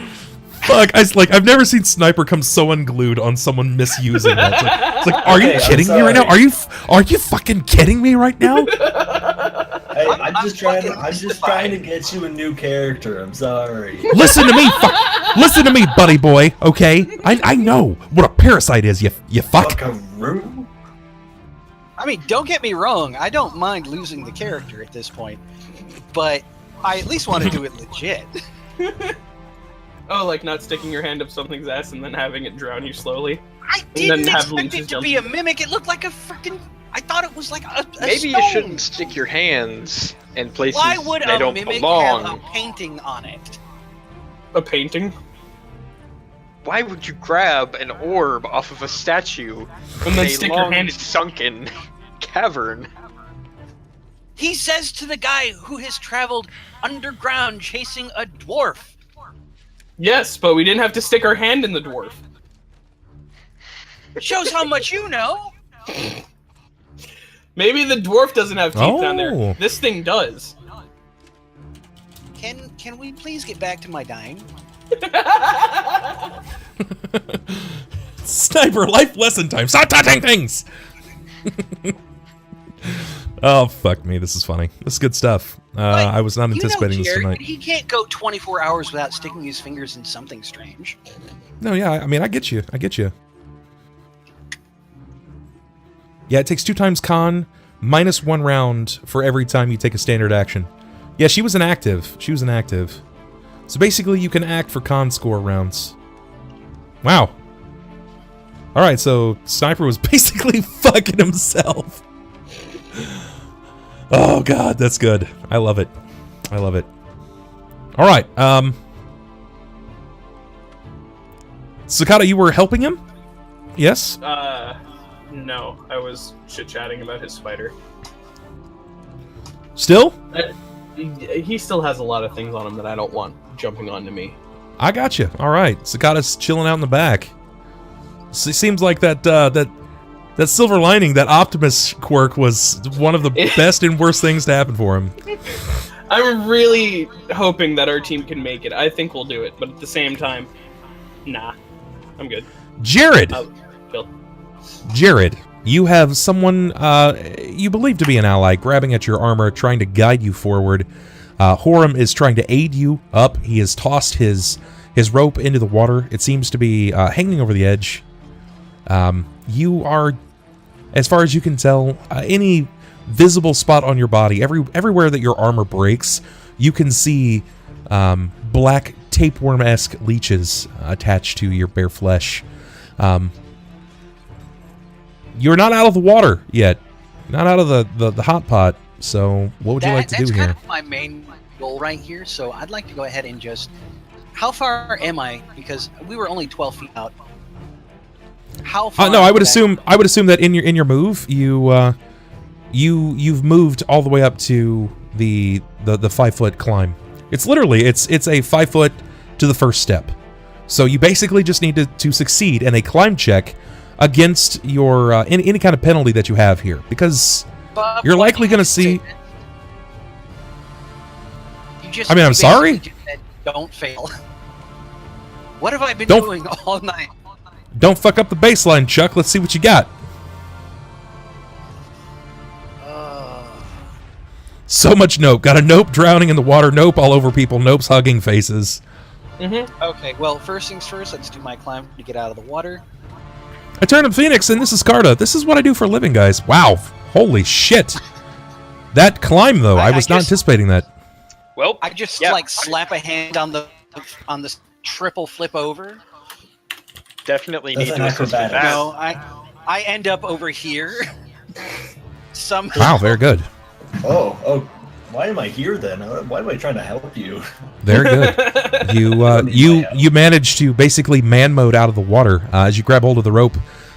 Fuck, I've never seen Sniper come so unglued on someone misusing that. It's like, are you Okay, I'm kidding me right now? sorry. Are you fucking kidding me right now? Hey, I'm just fucking trying to get you a new character. I'm sorry. Listen to me, listen to me, buddy boy. Okay, I know what a parasite is. You fuck. Buckaroo? I mean, don't get me wrong, I don't mind losing the character at this point, but I at least want to do it legit. Oh, like not sticking your hand up something's ass and then having it drown you slowly. I then didn't have expect leeches it to jump be a in. mimic. It looked like a freaking. I thought it was like a Maybe stone. you shouldn't stick your hands in places Why would they a don't mimic belong. have a painting on it? A painting? Why would you grab an orb off of a statue And then in a stick your long, hand in. sunken cavern? He says to the guy who has traveled underground chasing a dwarf. Yes, but we didn't have to stick our hand in the dwarf. It shows how much you know. Maybe the dwarf doesn't have teeth down Oh. there. This thing does. Can we please get back to my dying? Sniper life lesson time. Stop touching things. Oh fuck me, this is funny. This is good stuff. I was not anticipating this Jerrod, tonight. He can't go 24 hours without sticking his fingers in something strange. No, yeah, I mean, I get you. Yeah, it takes 2 times con, minus 1 round for every time you take a standard action. Yeah, she was an active. So basically, you can act for con score rounds. Wow. Alright, so Sniper was basically fucking himself. Oh god, that's good. I love it. Alright, Sakata, you were helping him? Yes? No. I was chit-chatting about his spider. Still? He still has a lot of things on him that I don't want jumping onto me. I got you. All right, Sakata's chilling out in the back. Seems like that silver lining, that Optimus quirk, was one of the best and worst things to happen for him. I'm really hoping that our team can make it. I think we'll do it, but at the same time, nah. I'm good. Jerrod, Chill. Jerrod, you have someone you believe to be an ally grabbing at your armor, trying to guide you forward. Horam is trying to aid you up. He has tossed his rope into the water. It seems to be hanging over the edge. You are, as far as you can tell, any visible spot on your body, everywhere that your armor breaks, you can see black tapeworm-esque leeches attached to your bare flesh. You're not out of the water yet. Not out of the hot pot. So what would you like to do That's here? kind of my main goal right here. So I'd like to go ahead and just. How far am I? Because we were only 12 feet out. How far? No, I would assume that in your move you've moved all the way up to the 5-foot climb. It's literally it's a 5 foot to the first step. So you basically just need to succeed in a climb check against your any kind of penalty that you have here, because Bob, you're why likely do you going to see. You just I mean, I'm basically sorry? just said, don't fail. What have I been Don't- doing all night? Don't fuck up the baseline, Chuck. Let's see what you got. So much nope. Got a nope drowning in the water. Nope all over people. Nope's hugging faces. Okay, well, first things first, let's do my climb to get out of the water. Eternum Phoenix, and this is Carta. This is what I do for a living, guys. Wow. Holy shit. That climb, though, I was not anticipating that. Well, I just yeah. like slap a hand on the triple flip over. Definitely That's need an to assist with acrobatics. that. No, I end up over here. Somehow. Wow, very good. Oh, why am I here then? Why am I trying to help you? Very good. You managed to basically man mode out of the water as you grab hold of the rope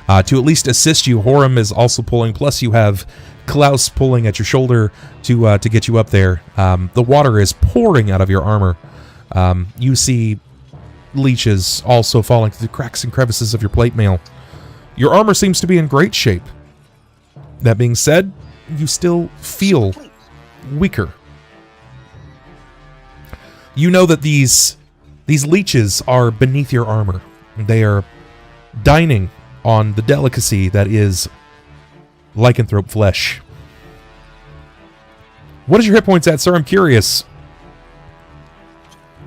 to at least assist you. Horam is also pulling. Plus, you have Klaus pulling at your shoulder to get you up there. The water is pouring out of your armor. You see leeches also falling through the cracks and crevices of your plate mail. Your armor seems to be in great shape. That being said, you still feel weaker. You know that these leeches are beneath your armor. They are dining on the delicacy that is lycanthrope flesh. What is your hit points at, sir? I'm curious.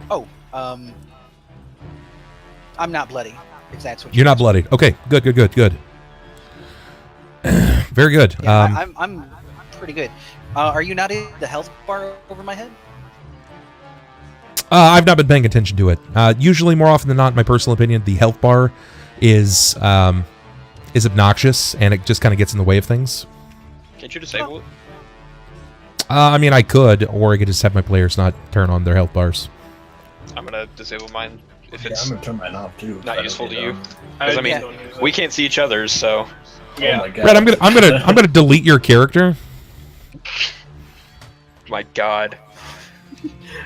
Oh, I'm not bloody, if that's what You're not bloodied. Okay, good. Very good. Yeah, I'm pretty good. Are you not in the health bar over my head? I've not been paying attention to it. Usually, more often than not, in my personal opinion, the health bar is obnoxious, and it just kind of gets in the way of things. Can't you disable it? I mean, I could, or I could just have my players not turn on their health bars. I'm gonna disable mine if it's I'm gonna turn mine off too. not useful to you. I Because I mean, we can't see each other's, so Yeah. Oh my god. Brett, I'm gonna delete your character. my God,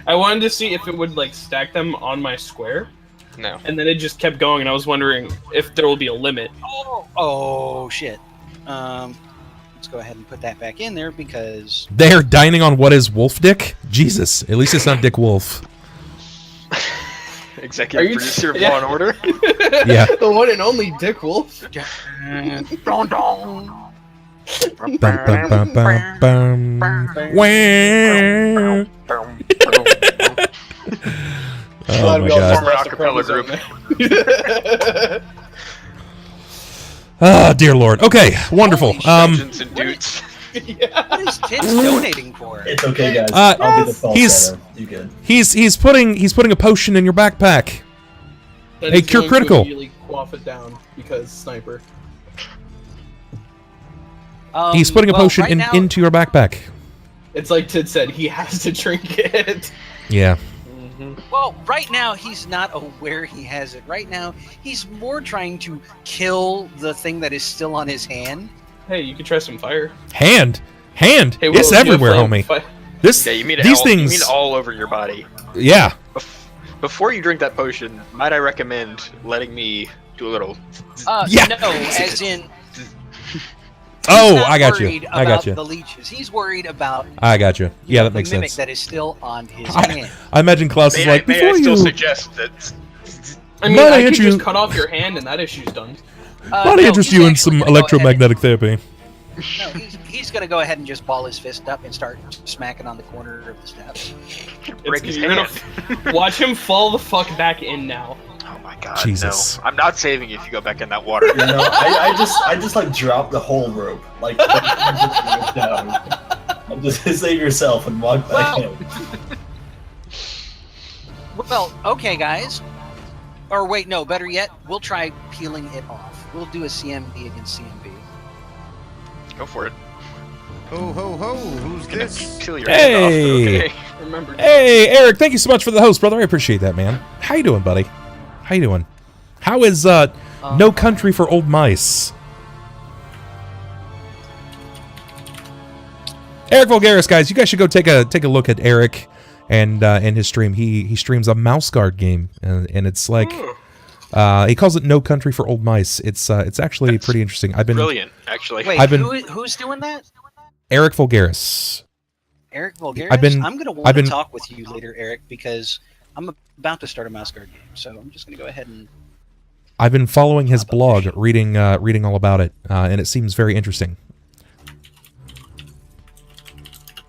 I wanted to see if it would like stack them on my square, no. and then it just kept going, and I was wondering if there will be a limit. Oh shit. Let's go ahead and put that back in there because They're dining on what is wolf dick? Jesus, at least it's not Dick Wolf. Executive Are you- producer of yeah. Law and Order. Yeah. The one and only Dick Wolf. Dong dong. Bum, bum, bum, bum, bum. Wah. Oh my god. Former acapella group. Ah, dear lord. Okay, wonderful. Dungeons and dudes. what is Tim donating for? It's okay, guys. Uh, I'll be the he's- falsetto. You good? He's putting a potion in your backpack. That Hey, is cure going critical. To immediately quaff it down because sniper. He's putting a potion right now, into your backpack. It's like Tid said, he has to drink it. Yeah. Well, right now he's not aware he has it. Right now he's more trying to kill the thing that is still on his hand. Hey, you could try some fire. Hand. Hey, It's Will, do you have everywhere, flame homie. fi- This Yeah, you mean these all, things. You mean all over your body. Yeah. Before you drink that potion, might I recommend letting me do a little? Yeah. No, as in. Oh, he's not I got you. worried I got about you. The leeches. He's worried about I got you. Yeah, that the makes mimic sense. that is still on his I, hand. I imagine Klaus is like, May before I still you. suggest that? I mean, Might I I could interest- just cut off your hand and that issue's done. Why do I No, interest he's you in actually some gonna go ahead electromagnetic therapy? and- No, he's going to go ahead and just ball his fist up and start smacking on the corner of the steps. Break his You're hand. gonna watch him fall the fuck back in now. Oh my God, Jesus. no! I'm not saving you if you go back in that water. You know, I just like drop the whole rope, like down. And just save yourself and walk back in. Well, okay, guys. Or wait, no, better yet, we'll try peeling it off. We'll do a CMB against CMB. Go for it. Ho ho ho, who's Gonna this? peel your hand off. Hey. Okay. Remember. Hey, Eric, thank you so much for the host, brother. I appreciate that, man. How you doing, buddy? How you doing? How is No Country for Old Mice? Eric Vulgaris, guys, you guys should go take a look at Eric and his stream. He streams a mouse guard game, and it's like he calls it No Country for Old Mice. It's actually pretty interesting. I've been Brilliant, actually. Wait, I've been- who's doing that? Eric Vulgaris. Eric Vulgaris? I've been- I'm going to I've want to been- talk with you later, Eric, because I'm about to start a mouse guard game, so I'm just going to go ahead and... I've been following his blog, reading all about it, and it seems very interesting.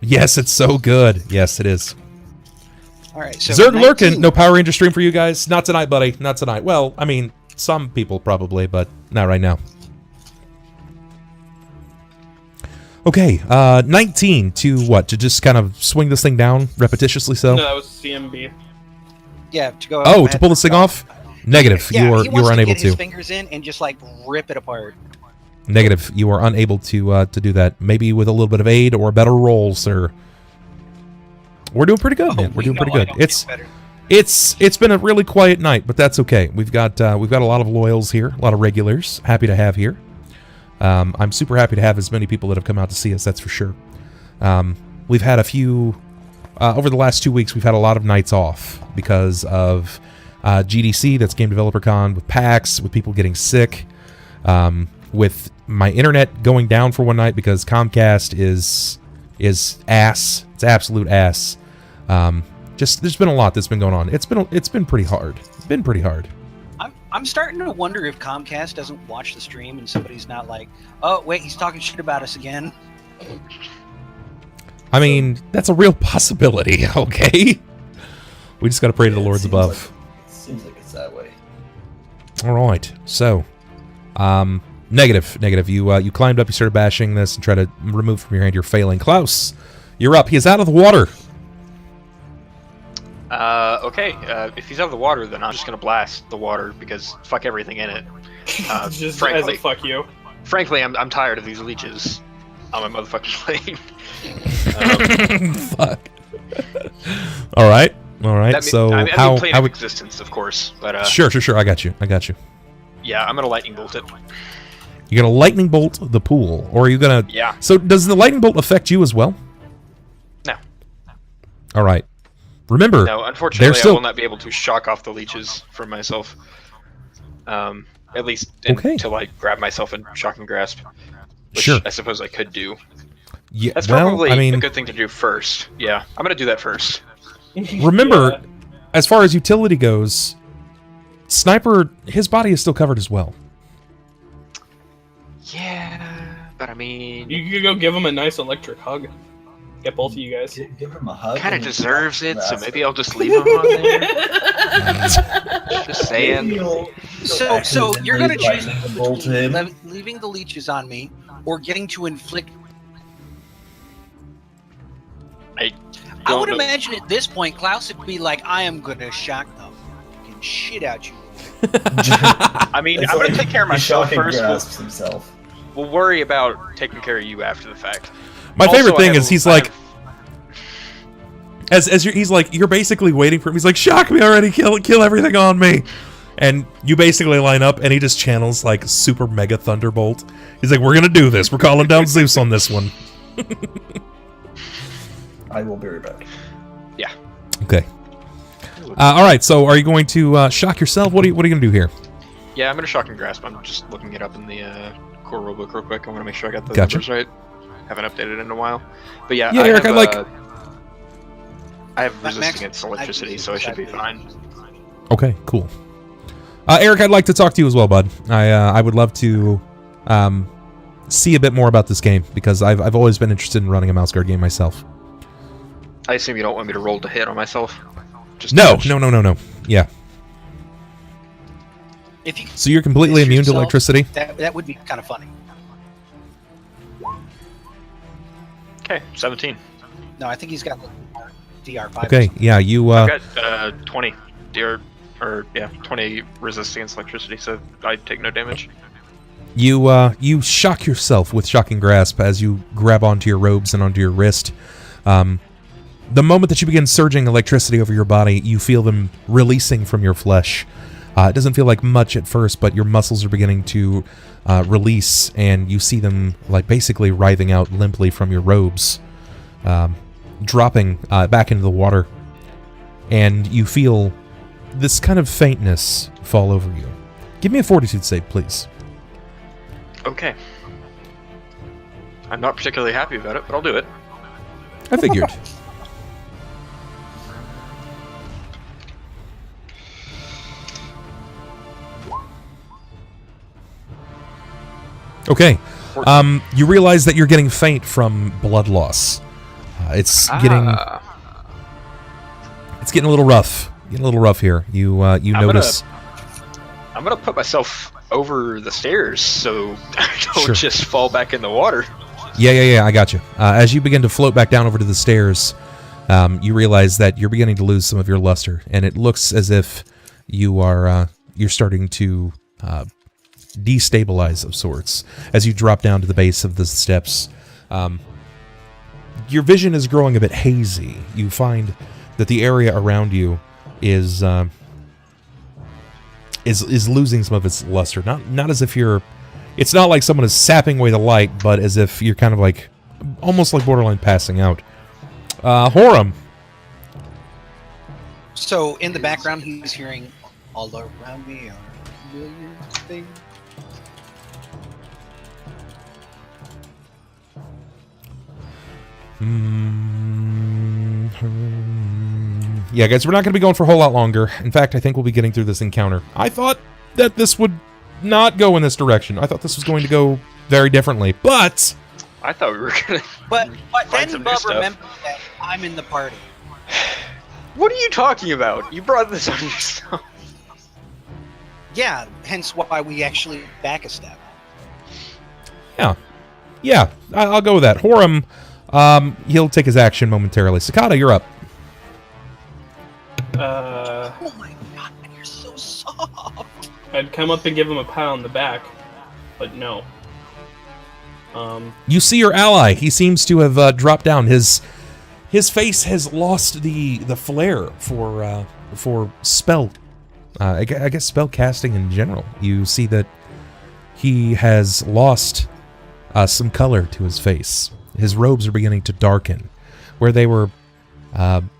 Yes, it's so good. Yes, it is. All right, so Zerg 19. Lurkin, no Power Ranger stream for you guys. Not tonight, buddy. Not tonight. Well, I mean, some people probably, but not right now. Okay, 19 to what? To just kind of swing this thing down repetitiously so? No, that was CMB. Yeah, to go. Oh, to pull this thing off? Negative. Yeah, you are unable get his to. fingers in and just like rip it apart. Negative. You are unable to do that. Maybe with a little bit of aid or better roll, sir. We're doing pretty good, man. We're doing pretty good. It's been a really quiet night, but that's okay. We've got a lot of loyals here, a lot of regulars. Happy to have here. I'm super happy to have as many people that have come out to see us. That's for sure. We've had a few over the last 2 weeks. We've had a lot of nights off because of GDC. That's Game Developer Con, with PAX, with people getting sick, with my internet going down for one night because Comcast is ass. It's absolute ass. Just there's been a lot that's been going on. It's been pretty hard. It's been pretty hard. I'm starting to wonder if Comcast doesn't watch the stream and somebody's not like, oh wait, he's talking shit about us again. I mean, that's a real possibility. Okay, we just got to pray to the Lords above. Seems like it's that way. All right, so negative. You climbed up, you started bashing this, and try to remove from your hand. You're failing. Klaus, you're up. He is out of the water. Okay, if he's out of the water, then I'm just gonna blast the water because fuck everything in it. Just frankly, as a fuck you. Frankly, I'm tired of these leeches on my motherfucking plane. Fuck. All right. So I mean, how plane of existence, of course, but Sure. I got you. Yeah, I'm gonna lightning bolt it. You're gonna lightning bolt the pool, or are you gonna? Yeah. So does the lightning bolt affect you as well? No. All right. Remember, No, unfortunately, still... I will not be able to shock off the leeches from myself. At least until I grab myself and shock and grasp, which Sure. I suppose I could do. Yeah, That's well, probably I mean, a good thing to do first. Yeah, I'm gonna do that first. Remember, as far as utility goes, Sniper, his body is still covered as well. Yeah, but I mean, You could go give him a nice electric hug. Get both of you guys. Give him a hug. kind of and deserves it, so grasp maybe I'll just leave him on there. Just saying. So you're gonna choose lightning bolt him. leaving the leeches on me or getting to inflict. I don't would know. imagine at this point, Klaus would be like, "I am gonna shock the fucking shit out you." I mean, It's I'm like gonna take care of he myself shocking first. grasps himself. We'll worry about taking care of you after the fact. My Also, favorite I thing have is a- he's I like, have- he's like, you're basically waiting for him. He's like, shock me already, kill everything on me. And you basically line up, and he just channels like super mega thunderbolt. He's like, we're gonna do this. We're calling down Zeus on this one. I will be right back. Yeah. Okay. All right. So, are you going to shock yourself? What are you gonna do here? Yeah, I'm gonna shock and grasp. I'm just looking it up in the core rulebook real quick. I want to make sure I got the Gotcha. numbers right. Haven't updated it in a while. But yeah, Yeah, Eric, have, I like- I have Max, resist against electricity, so I should be fine. Okay. Cool. Eric, I'd like to talk to you as well, bud. I would love to see a bit more about this game because I've always been interested in running a mouse guard game myself. I assume you don't want me to roll to hit on myself. Just No. touch. No. Yeah. If you So you're completely immune to electricity? that would be kind of funny. Okay, 17. No, I think he's got DR5. Okay. Yeah. You. I've got 20 20 resist against electricity, so I take no damage. You shock yourself with shocking grasp as you grab onto your robes and onto your wrist. The moment that you begin surging electricity over your body, you feel them releasing from your flesh. It doesn't feel like much at first, but your muscles are beginning to release, and you see them like basically writhing out limply from your robes, dropping back into the water. And you feel this kind of faintness fall over you. Give me a fortitude save, please. Okay. I'm not particularly happy about it, but I'll do it. I figured. Okay. You realize that you're getting faint from blood loss. It's getting a little rough. Getting a little rough here. You notice. I'm gonna put myself over the stairs so I don't just fall back in the water. Yeah. I got you. As you begin to float back down over to the stairs, you realize that you're beginning to lose some of your luster, and it looks as if you're starting to destabilize of sorts as you drop down to the base of the steps. Your vision is growing a bit hazy. You find that the area around you is losing some of its luster. Not as if you're. It's not like someone is sapping away the light, but as if you're kind of like, almost like borderline passing out. Horam. So in the background, he's hearing, "All around me are million things." Yeah, guys, we're not going to be going for a whole lot longer. In fact, I think we'll be getting through this encounter. I thought that this would not go in this direction. I thought this was going to go very differently, but... I thought we were gonna. But then some new Bub stuff. remembered that I'm in the party. What are you talking about? You brought this on yourself. Yeah, hence why we actually back a step. Yeah, I'll go with that. Horam, he'll take his action momentarily. Sakata, you're up. Oh my god, you're so soft. I'd come up and give him a pat on the back, but no. You see your ally. He seems to have dropped down. His face has lost the flair for spell. I guess spell casting in general. You see that he has lost some color to his face. His robes are beginning to darken, where they were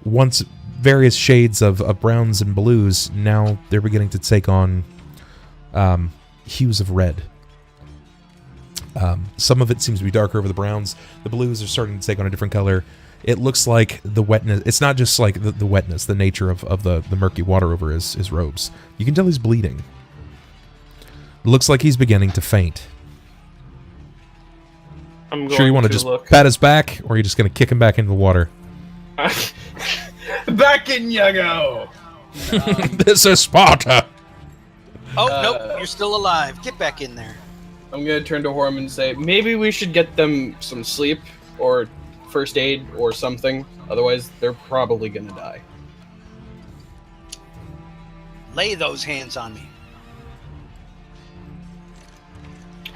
once various shades of browns and blues. Now they're beginning to take on hues of red. Some of it seems to be darker over the browns. The blues are starting to take on a different color. It looks like the wetness. It's not just like the wetness, the nature of the murky water over his robes. You can tell he's bleeding. It looks like he's beginning to faint. I'm going Sure you want to just pat his back, or are you just going to kick him back into the water? Back in you go! This is Sparta! Oh, nope, you're still alive. Get back in there. I'm gonna turn to Horam and say, maybe we should get them some sleep, or first aid, or something. Otherwise, they're probably gonna die. Lay those hands on me.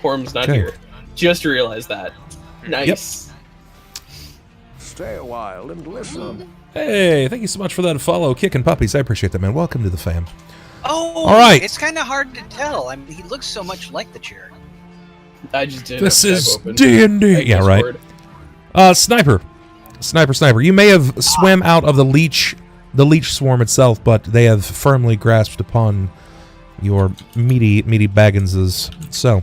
Horam's not Okay. here. Just realized that. Nice. Stay a while and listen. Hey, thank you so much for that follow. Kicking puppies. I appreciate that, man. Welcome to the fam. Oh, All right. It's kind of hard to tell. I mean, he looks so much like the chair. I just did. This is D&D. Yeah, right. Sniper. You may have swam out of the leech swarm itself, but they have firmly grasped upon your meaty bagginses. So,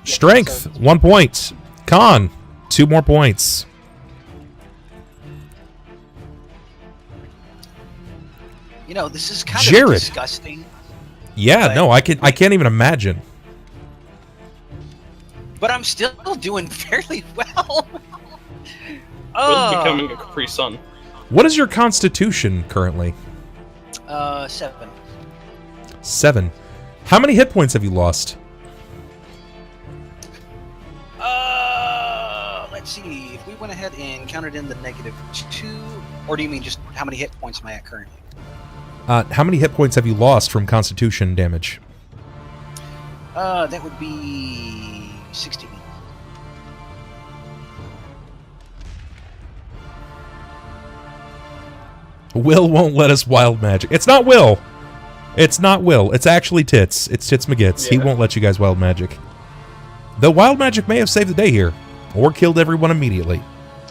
strength, 1 point. Con, 2 more points. You know, this is kind Jerrod. of disgusting. Yeah, But- no, I can't even imagine. But I'm still doing fairly well. Was becoming a Capri Sun. What is your constitution currently? 7. 7. How many hit points have you lost? Let's see. If we went ahead and counted in the -2, or do you mean just how many hit points am I at currently? How many hit points have you lost from constitution damage? That would be 16. Will won't let us wild magic. It's not Will. It's not Will. It's actually Tits. It's Tits McGits. He Yeah. won't let you guys wild magic. Though wild magic may have saved the day here, or killed everyone immediately.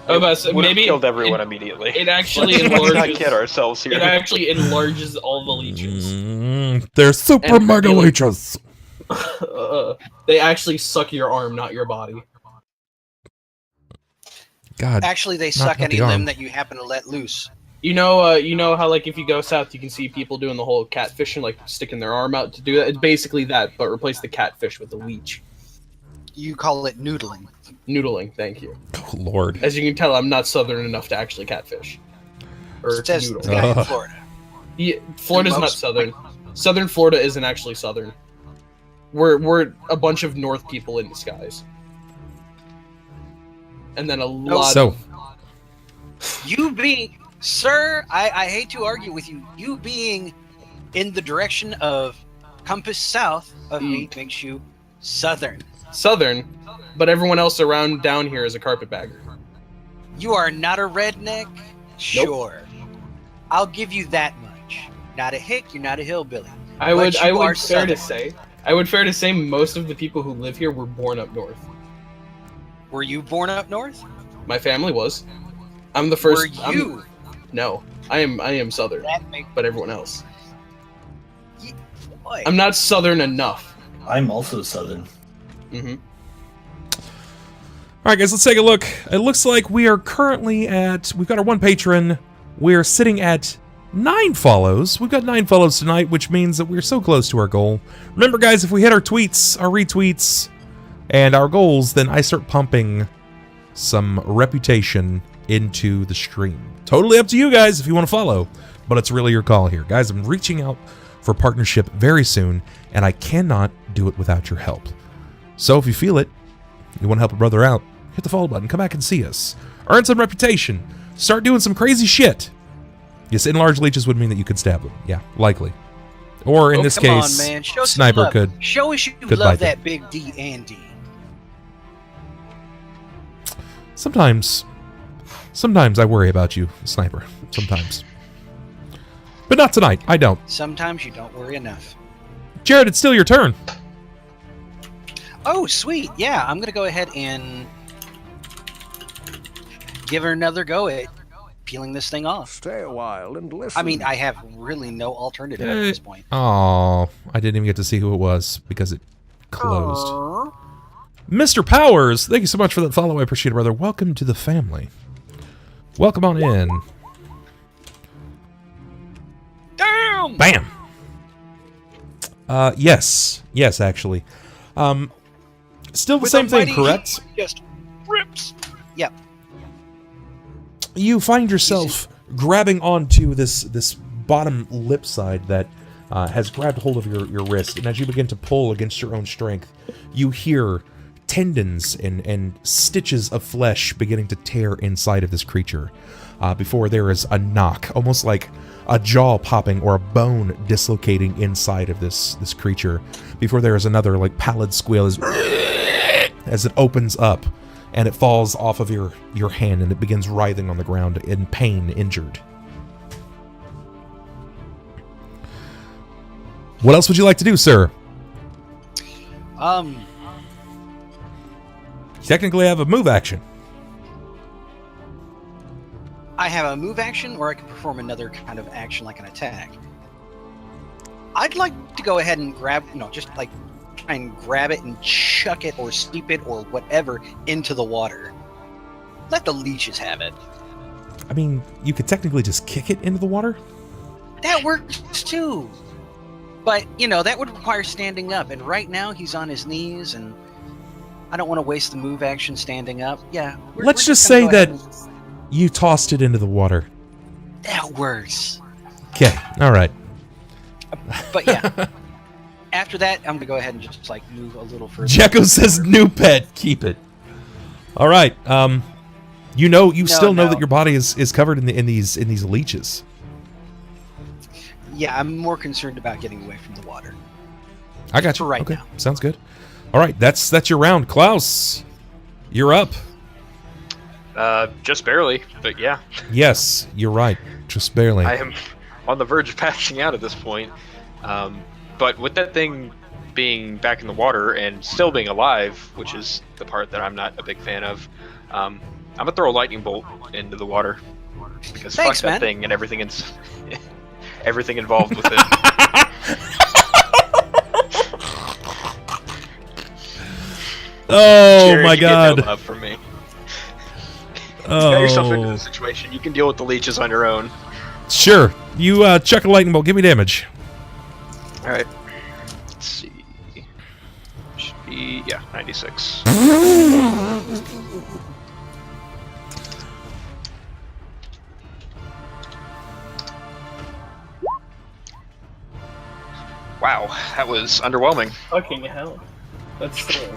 Oh, but Would have maybe killed everyone immediately. It actually Let's not enlarges. kid ourselves here. It actually enlarges all the leeches. They're super And mega really- leeches. They actually suck your arm, not your body. God. Actually, they Not suck the any arm. limb that you happen to let loose. You know how like if you go south, you can see people doing the whole catfishing, like sticking their arm out to do that. It's basically that, but replace the catfish with the leech. You call it noodling. Noodling, thank you. Oh, Lord. As you can tell, I'm not southern enough to actually catfish. Or It says noodle. the guy in Florida. Yeah, Florida's not southern. Southern Florida isn't actually southern. We're a bunch of north people in disguise. And then a lot So, of... You being, sir, I hate to argue with you. You being in the direction of compass south of me makes you southern. Southern, but everyone else around down here is a carpetbagger. You are not a redneck? Sure. I'll give you that much. Not a hick, you're not a hillbilly. I would are fair to southern. say most of the people who live here were born up north. Were you born up north? My family was. I'm the first. Were you? No, I am southern, That make, but everyone else. boy. I'm not southern enough. I'm also southern. Mm-hmm. all right, guys, let's take a look. It looks like we are currently at... We've got our 1 patron. We're sitting at 9 follows. We've got 9 follows tonight, which means that we're so close to our goal. Remember, guys, if we hit our tweets, our retweets, and our goals, then I start pumping some reputation into the stream. Totally up to you guys if you want to follow, but it's really your call here. Guys, I'm reaching out for partnership very soon, and I cannot do it without your help. So if you feel it, you want to help a brother out, hit the follow button, come back and see us. Earn some reputation. Start doing some crazy shit. Yes, enlarged leeches would mean that you could stab them. Yeah, likely. Or in this come case, on, man. Show some Sniper love. could. Show us you could bite love them. that big D and D. Sometimes I worry about you, Sniper. Sometimes. But not tonight. I don't. Sometimes you don't worry enough. Jerrod, it's still your turn. Oh, sweet. Yeah, I'm going to go ahead and give her another go at peeling this thing off. Stay a while and listen. I mean, I have really no alternative at this point. Oh, I didn't even get to see who it was because it closed. Mr. Powers, thank you so much for that follow. I appreciate it, brother. Welcome to the family. Welcome on in. Damn! Bam! Yes, actually. Still the With same a thing, mighty correct? heat, just rips. Yep. You find yourself grabbing onto this bottom lip side that has grabbed hold of your wrist, and as you begin to pull against your own strength, you hear tendons and stitches of flesh beginning to tear inside of this creature before there is a knock, almost like a jaw popping or a bone dislocating inside of this creature before there is another like pallid squeal as it opens up and it falls off of your hand and it begins writhing on the ground in pain, injured. What else would you like to do, sir? You technically have a move action. I have a move action, or I can perform another kind of action like an attack. I'd like to go ahead and grab, just like try and grab it and chuck it or steep it or whatever into the water. Let the leeches have it. I mean, you could technically just kick it into the water. That works too. But, that would require standing up. And right now he's on his knees and I don't want to waste the move action standing up. Yeah. Let's just say that you tossed it into the water. That works. Okay, all right. But yeah. After that, I'm going to go ahead and just move a little further. Jekko says new pet, keep it. All right. You still know that your body is covered in these leeches. Yeah, I'm more concerned about getting away from the water. I got you. For right okay, now. Sounds good. All right, that's your round. Klaus, you're up. Just barely, but yeah. Yes, you're right. Just barely. I am on the verge of passing out at this point. But with that thing being back in the water and still being alive, which is the part that I'm not a big fan of, I'm gonna throw a lightning bolt into the water because Thanks, fuck that man. thing and everything involved with it. Oh Jerrod, my you get god. no love from me. You got yourself into Oh. this situation. You can deal with the leeches on your own. Sure. You chuck a lightning bolt. Give me damage. All right. Let's see. Should be Yeah, 96. Wow, that was underwhelming. Fucking hell.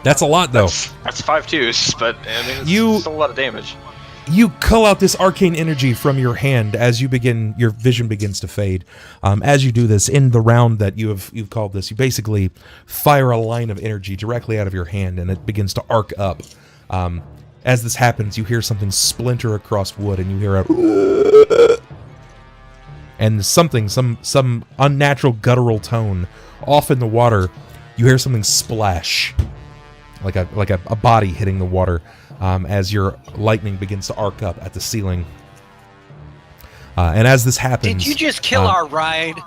That's a lot, though. That's 5 twos, but I mean, You- it's still a lot of damage. You cull out this arcane energy from your hand as you begin. Your vision begins to fade. As you do this, in the round that you've called this, you basically fire a line of energy directly out of your hand, and it begins to arc up. As this happens, you hear something splinter across wood, and you hear a and some unnatural guttural tone off in the water. You hear something splash, like a body hitting the water. As your lightning begins to arc up at the ceiling. And as this happens... Did you just kill our ride?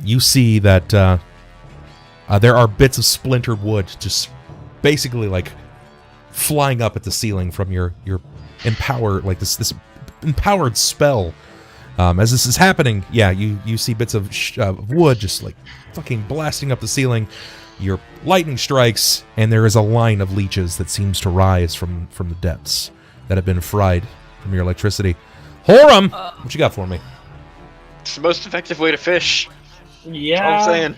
You see that there are bits of splintered wood just basically like flying up at the ceiling from your empowered, like this empowered spell. As this is happening, yeah, you see bits of wood just like fucking blasting up the ceiling. Your lightning strikes, and there is a line of leeches that seems to rise from the depths that have been fried from your electricity. Horam, what you got for me? It's the most effective way to fish. Yeah. That's all I'm saying.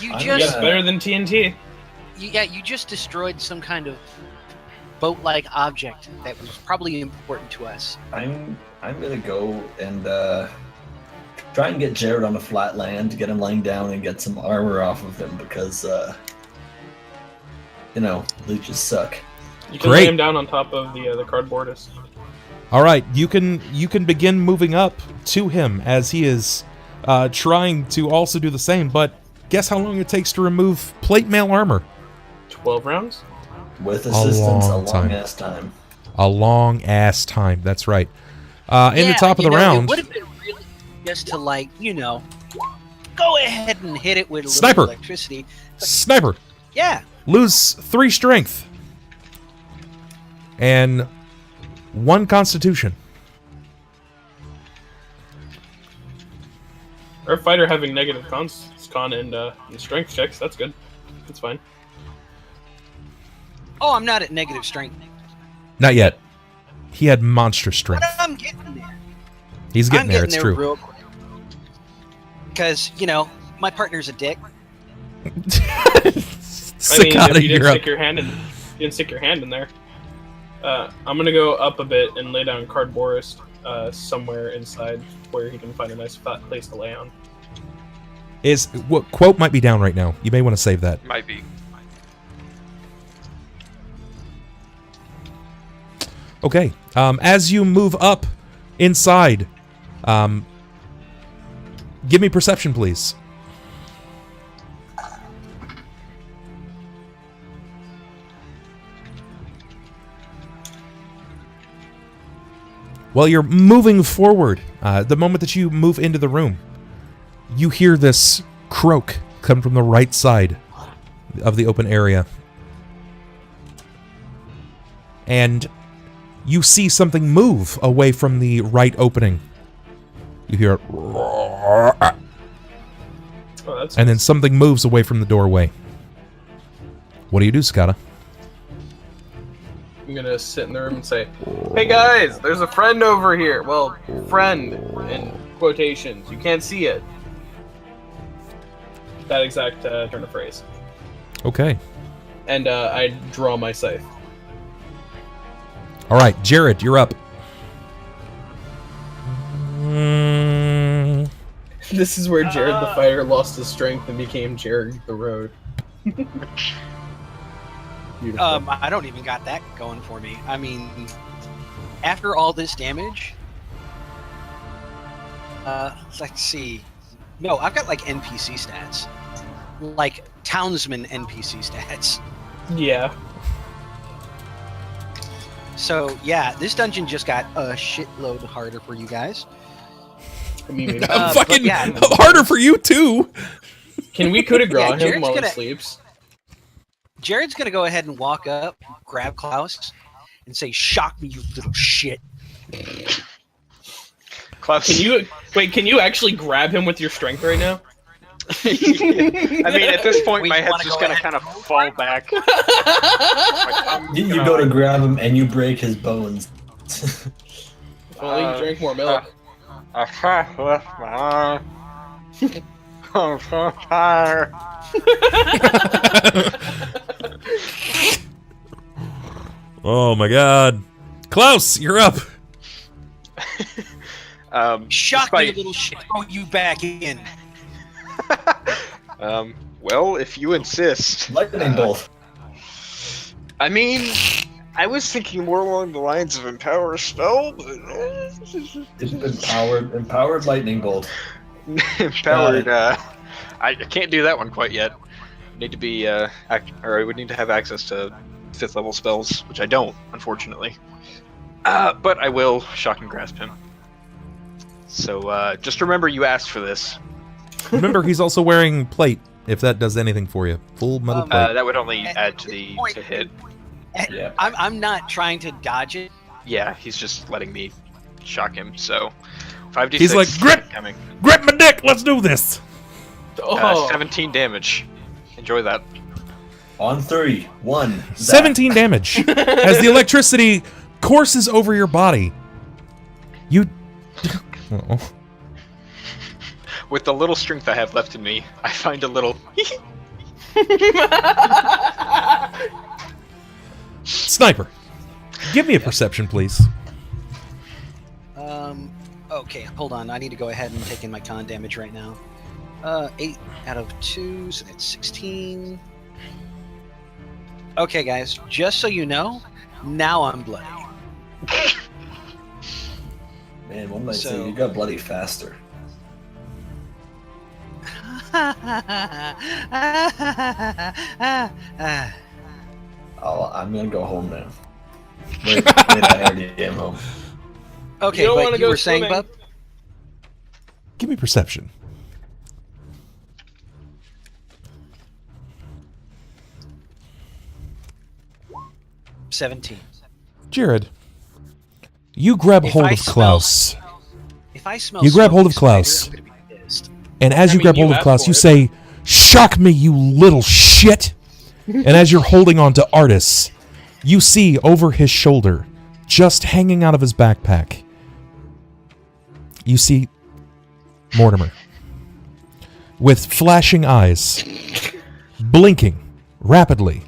You I'm just gonna- Better than TNT. you just destroyed some kind of boat-like object that was probably important to us. I'm gonna go and try and get Jerrod on a flat land, get him lying down, and get some armor off of him because, leeches suck. You can Great. lay him down on top of the cardboardist. All right, you can begin moving up to him as he is trying to also do the same. But guess how long it takes to remove plate mail armor? 12 rounds? With assistance, a long time. long ass time. A long ass time. That's right. In the Yeah, top of the It round, would have been really just to go ahead and hit it with a Sniper. little electricity. Sniper. Yeah. Lose 3 strength and 1 constitution. Or a fighter having negative con and strength checks. That's good. That's fine. Oh, I'm not at negative strength. Not yet. He had monster strength. But I'm getting there. He's getting I'm there. getting It's there true. real quick. Because, my partner's a dick. Sakata, if you you're didn't up. stick your hand in there. I'm gonna go up a bit and lay down cardboardist somewhere inside where he can find a nice flat place to lay on. What quote might be down right now? You may want to save that. Might be. Okay. As you move up inside, give me perception, please. While you're moving forward, the moment that you move into the room, you hear this croak come from the right side of the open area. And you see something move away from the right opening. You hear it, Oh, that's and then something moves away from the doorway. What do you do, Sakata? I'm gonna sit in the room and say, "Hey guys, there's a friend over here." Well, friend in quotations. You can't see it. That exact turn of phrase. Okay. And I draw my scythe. All right, Jerrod, you're up. Mm, This is where Jerrod the fighter lost his strength and became Jerrod the road. Beautiful. I don't even got that going for me. I mean, after all this damage, let's see. No, I've got like NPC stats, like townsman NPC stats. Yeah. So yeah, this dungeon just got a shitload harder for you guys. I mean, but fucking yeah. harder for you too. can we coup de grace Yeah, him Jerrod's while gonna- he sleeps? Jared's gonna go ahead and walk up, grab Klaus, and say, "Shock me, you little shit." Klaus, Can you actually grab him with your strength right now? I mean, at this point, We my head's wanna just go gonna ahead kind of and fall back. You go to grab him and you break his bones. If only you drank more milk. I can't lift my arm. I'm so tired. Oh my god. Klaus, you're up. Shock me, despite- little shit. Throw you back in. Well, if you insist. Lightning bolt. I mean, I was thinking more along the lines of empower a spell, but Empowered lightning bolt. empowered. I can't do that one quite yet. Need to be or I would need to have access to 5th level spells, which I don't, unfortunately. But I will shock and grasp him. So just remember, you asked for this. Remember, he's also wearing plate, if that does anything for you. Full metal plate. That would only add to the to hit. Yeah. I'm not trying to dodge it. Yeah, he's just letting me shock him. So 5d6. He's like, "Grip! Coming. Grip my dick, let's do this! 17 damage. Enjoy that. On 3, 1. Zap. 17 damage. As the electricity courses over your body. You... Oh. With the little strength I have left in me, I find a little. Sniper, give me a perception, please. Okay, hold on. I need to go ahead and take in my con damage right now. 8 out of 2, so that's 16. Okay, guys, just so you know, now I'm bloody. Man, one might say So- you got bloody faster. I'm gonna go home now. Wait, I already am home. Okay, You don't but wanna you go were saying, swimming. Bub? Give me perception. $17. Jerrod, you grab If hold I of smell- Klaus. If I smell You grab hold smoky of Klaus. spider, I'm gonna be pissed. And as I you mean, grab you hold of asked Klaus, for you it. say, "Shock me, you little shit!" And as you're holding on to Artis, you see over his shoulder, just hanging out of his backpack, you see Mortimer. With flashing eyes, blinking rapidly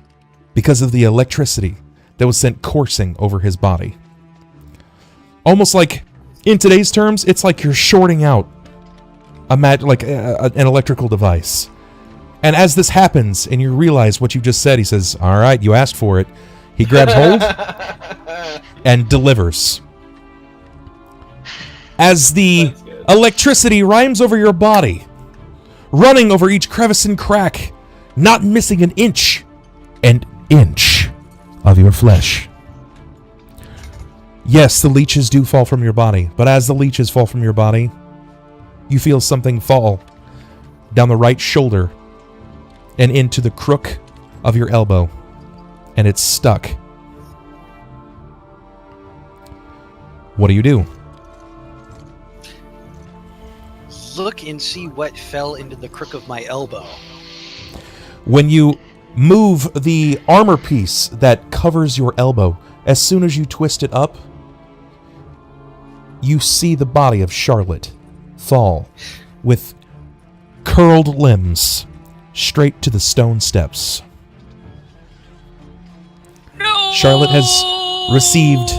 because of the electricity that was sent coursing over his body. Almost like, in today's terms, it's like you're shorting out an electrical device. And as this happens, and you realize what you just said, he says, "All right, you asked for it." He grabs hold and delivers. As the That's good. electricity rhymes over your body, running over each crevice and crack, not missing an inch of your flesh. Yes, the leeches do fall from your body, but as the leeches fall from your body, you feel something fall down the right shoulder and into the crook of your elbow, and it's stuck. What do? Look and see what fell into the crook of my elbow. When you move the armor piece that covers your elbow, as soon as you twist it up, you see the body of Charlotte fall with curled limbs straight to the stone steps. No! Charlotte has received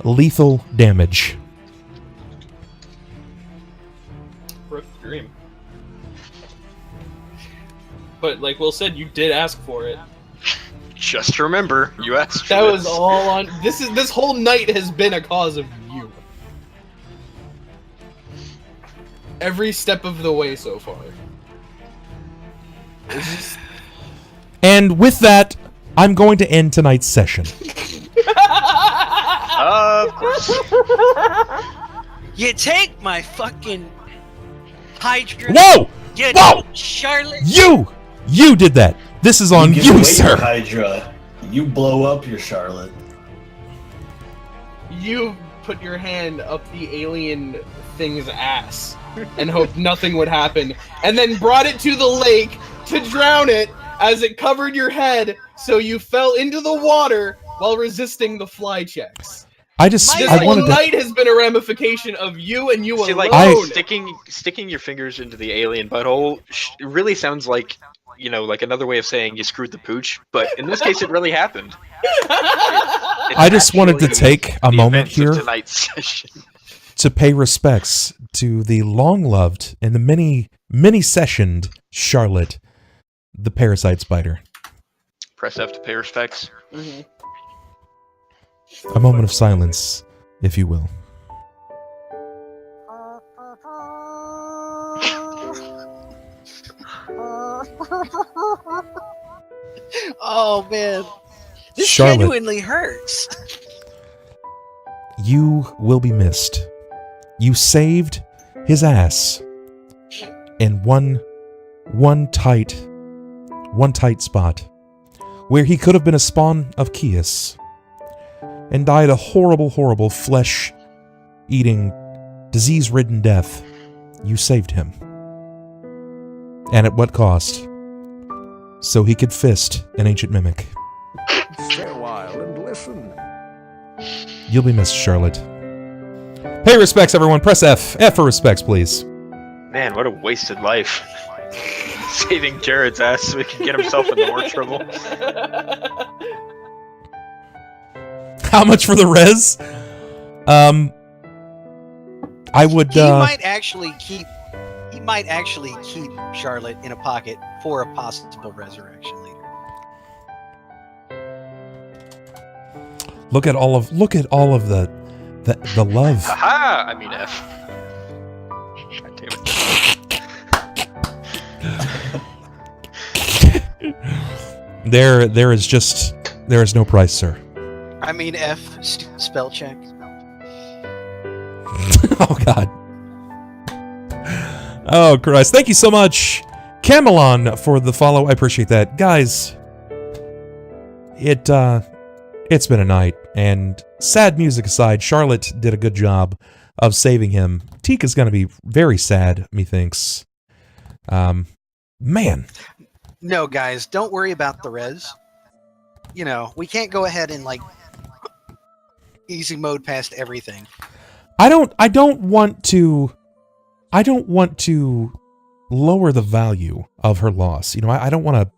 lethal damage. Rough dream. But like Will said, you did ask for it. Just remember, you asked for That was this. all on. This whole night has been a cause of you. Every step of the way so far. It's just And with that, I'm going to end tonight's session. Of course. You take my fucking Hydra. Whoa! You Whoa! Charlotte. You did that. This is on give you, away your sir. Hydra. You blow up your Charlotte. you put your hand up the alien thing's ass and hoped nothing would happen, and then brought it to the lake to drown it as it covered your head, so you fell into the water while resisting the fly checks. This This I whole wanted to. night has been a ramification of you and you See, alone. like sticking your fingers into the alien butthole really sounds like, you know, like another way of saying you screwed the pooch. But in this case, it really happened. I just wanted to take a moment events of here tonight's session. to pay respects to the long-loved and the many-sessioned Charlotte, the parasite spider. Press F to pay respects. A moment of silence, if you will. Oh man, this Charlotte. genuinely hurts. You will be missed. You saved his ass in one tight spot where he could have been a spawn of Kias and died a horrible, horrible flesh-eating, disease-ridden death. You saved him. And at what cost? So he could fist an ancient mimic. Stay a while and listen. You'll be missed, Charlotte. Pay respects, everyone. Press F. F for respects, please. Man, what a wasted life. Saving Jerrod's ass so he can get himself into more trouble. How much for the res? I would. He might actually keep Charlotte in a pocket for a possible resurrection later. Look at all of the love. Haha! I mean F. God damn it. There is no price, sir. I mean F, spell check. Oh God. Oh Christ! Thank you so much, Camelon, for the follow. I appreciate that, guys. It's been a night, and sad music aside, Charlotte did a good job of saving him. Tika's gonna be very sad, methinks. Man. No, guys, don't worry about the res. You know, we can't go ahead and like easy mode past everything. I don't want to lower the value of her loss. You know, I don't want to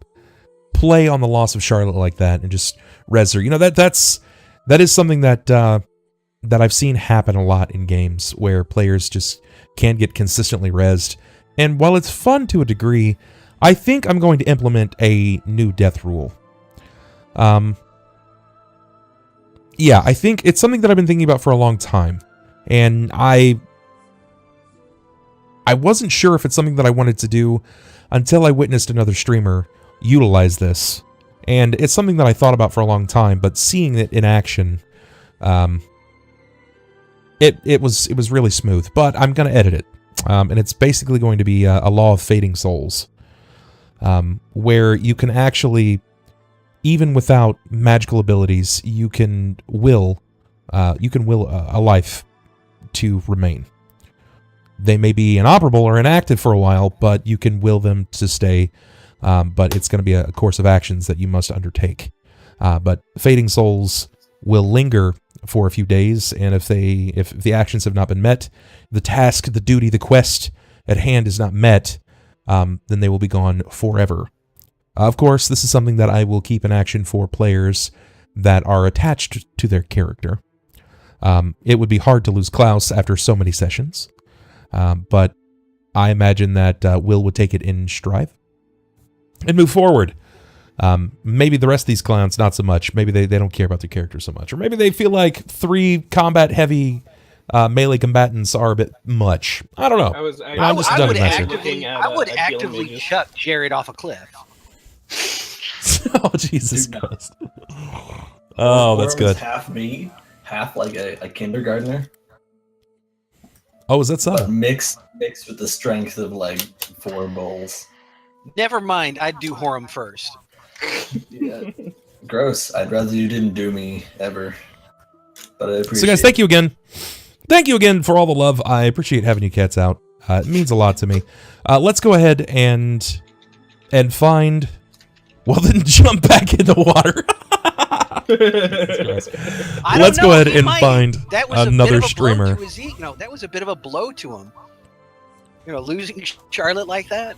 play on the loss of Charlotte like that and just res her. You know, that is something that I've seen happen a lot in games where players just can't get consistently rezzed. And while it's fun to a degree, I think I'm going to implement a new death rule. Yeah, I think it's something that I've been thinking about for a long time. And I wasn't sure if it's something that I wanted to do until I witnessed another streamer utilize this. And it's something that I thought about for a long time, but seeing it in action, it was really smooth. But I'm going to edit it. And it's basically going to be a law of fading souls. Where you can actually, even without magical abilities, you can will a life to remain. They may be inoperable or inactive for a while, but you can will them to stay. But it's going to be a course of actions that you must undertake. But fading souls will linger for a few days, and if the actions have not been met, the task, the duty, the quest at hand is not met, then they will be gone forever. Of course, this is something that I will keep in action for players that are attached to their character. It would be hard to lose Klaus after so many sessions, but I imagine that Will would take it in stride and move forward. Maybe the rest of these clowns, not so much. Maybe they don't care about their character so much. Or maybe they feel like 3 combat-heavy melee combatants are a bit much. I don't know. I would actively chuck Jerrod off a cliff. Oh, Jesus Christ. Oh, that's good. Half me, half like a kindergartner. Oh, is that so? But mixed with the strength of like 4 bulls. Never mind, I'd do Horam first. Yeah. Gross. I'd rather you didn't do me ever. But I appreciate So guys, thank you again. Thank you again for all the love. I appreciate having you cats out. It means a lot to me. Let's go ahead and find... Well, then jump back in the water. Let's go ahead and find another streamer. That was a bit of a blow to him. Losing Charlotte like that.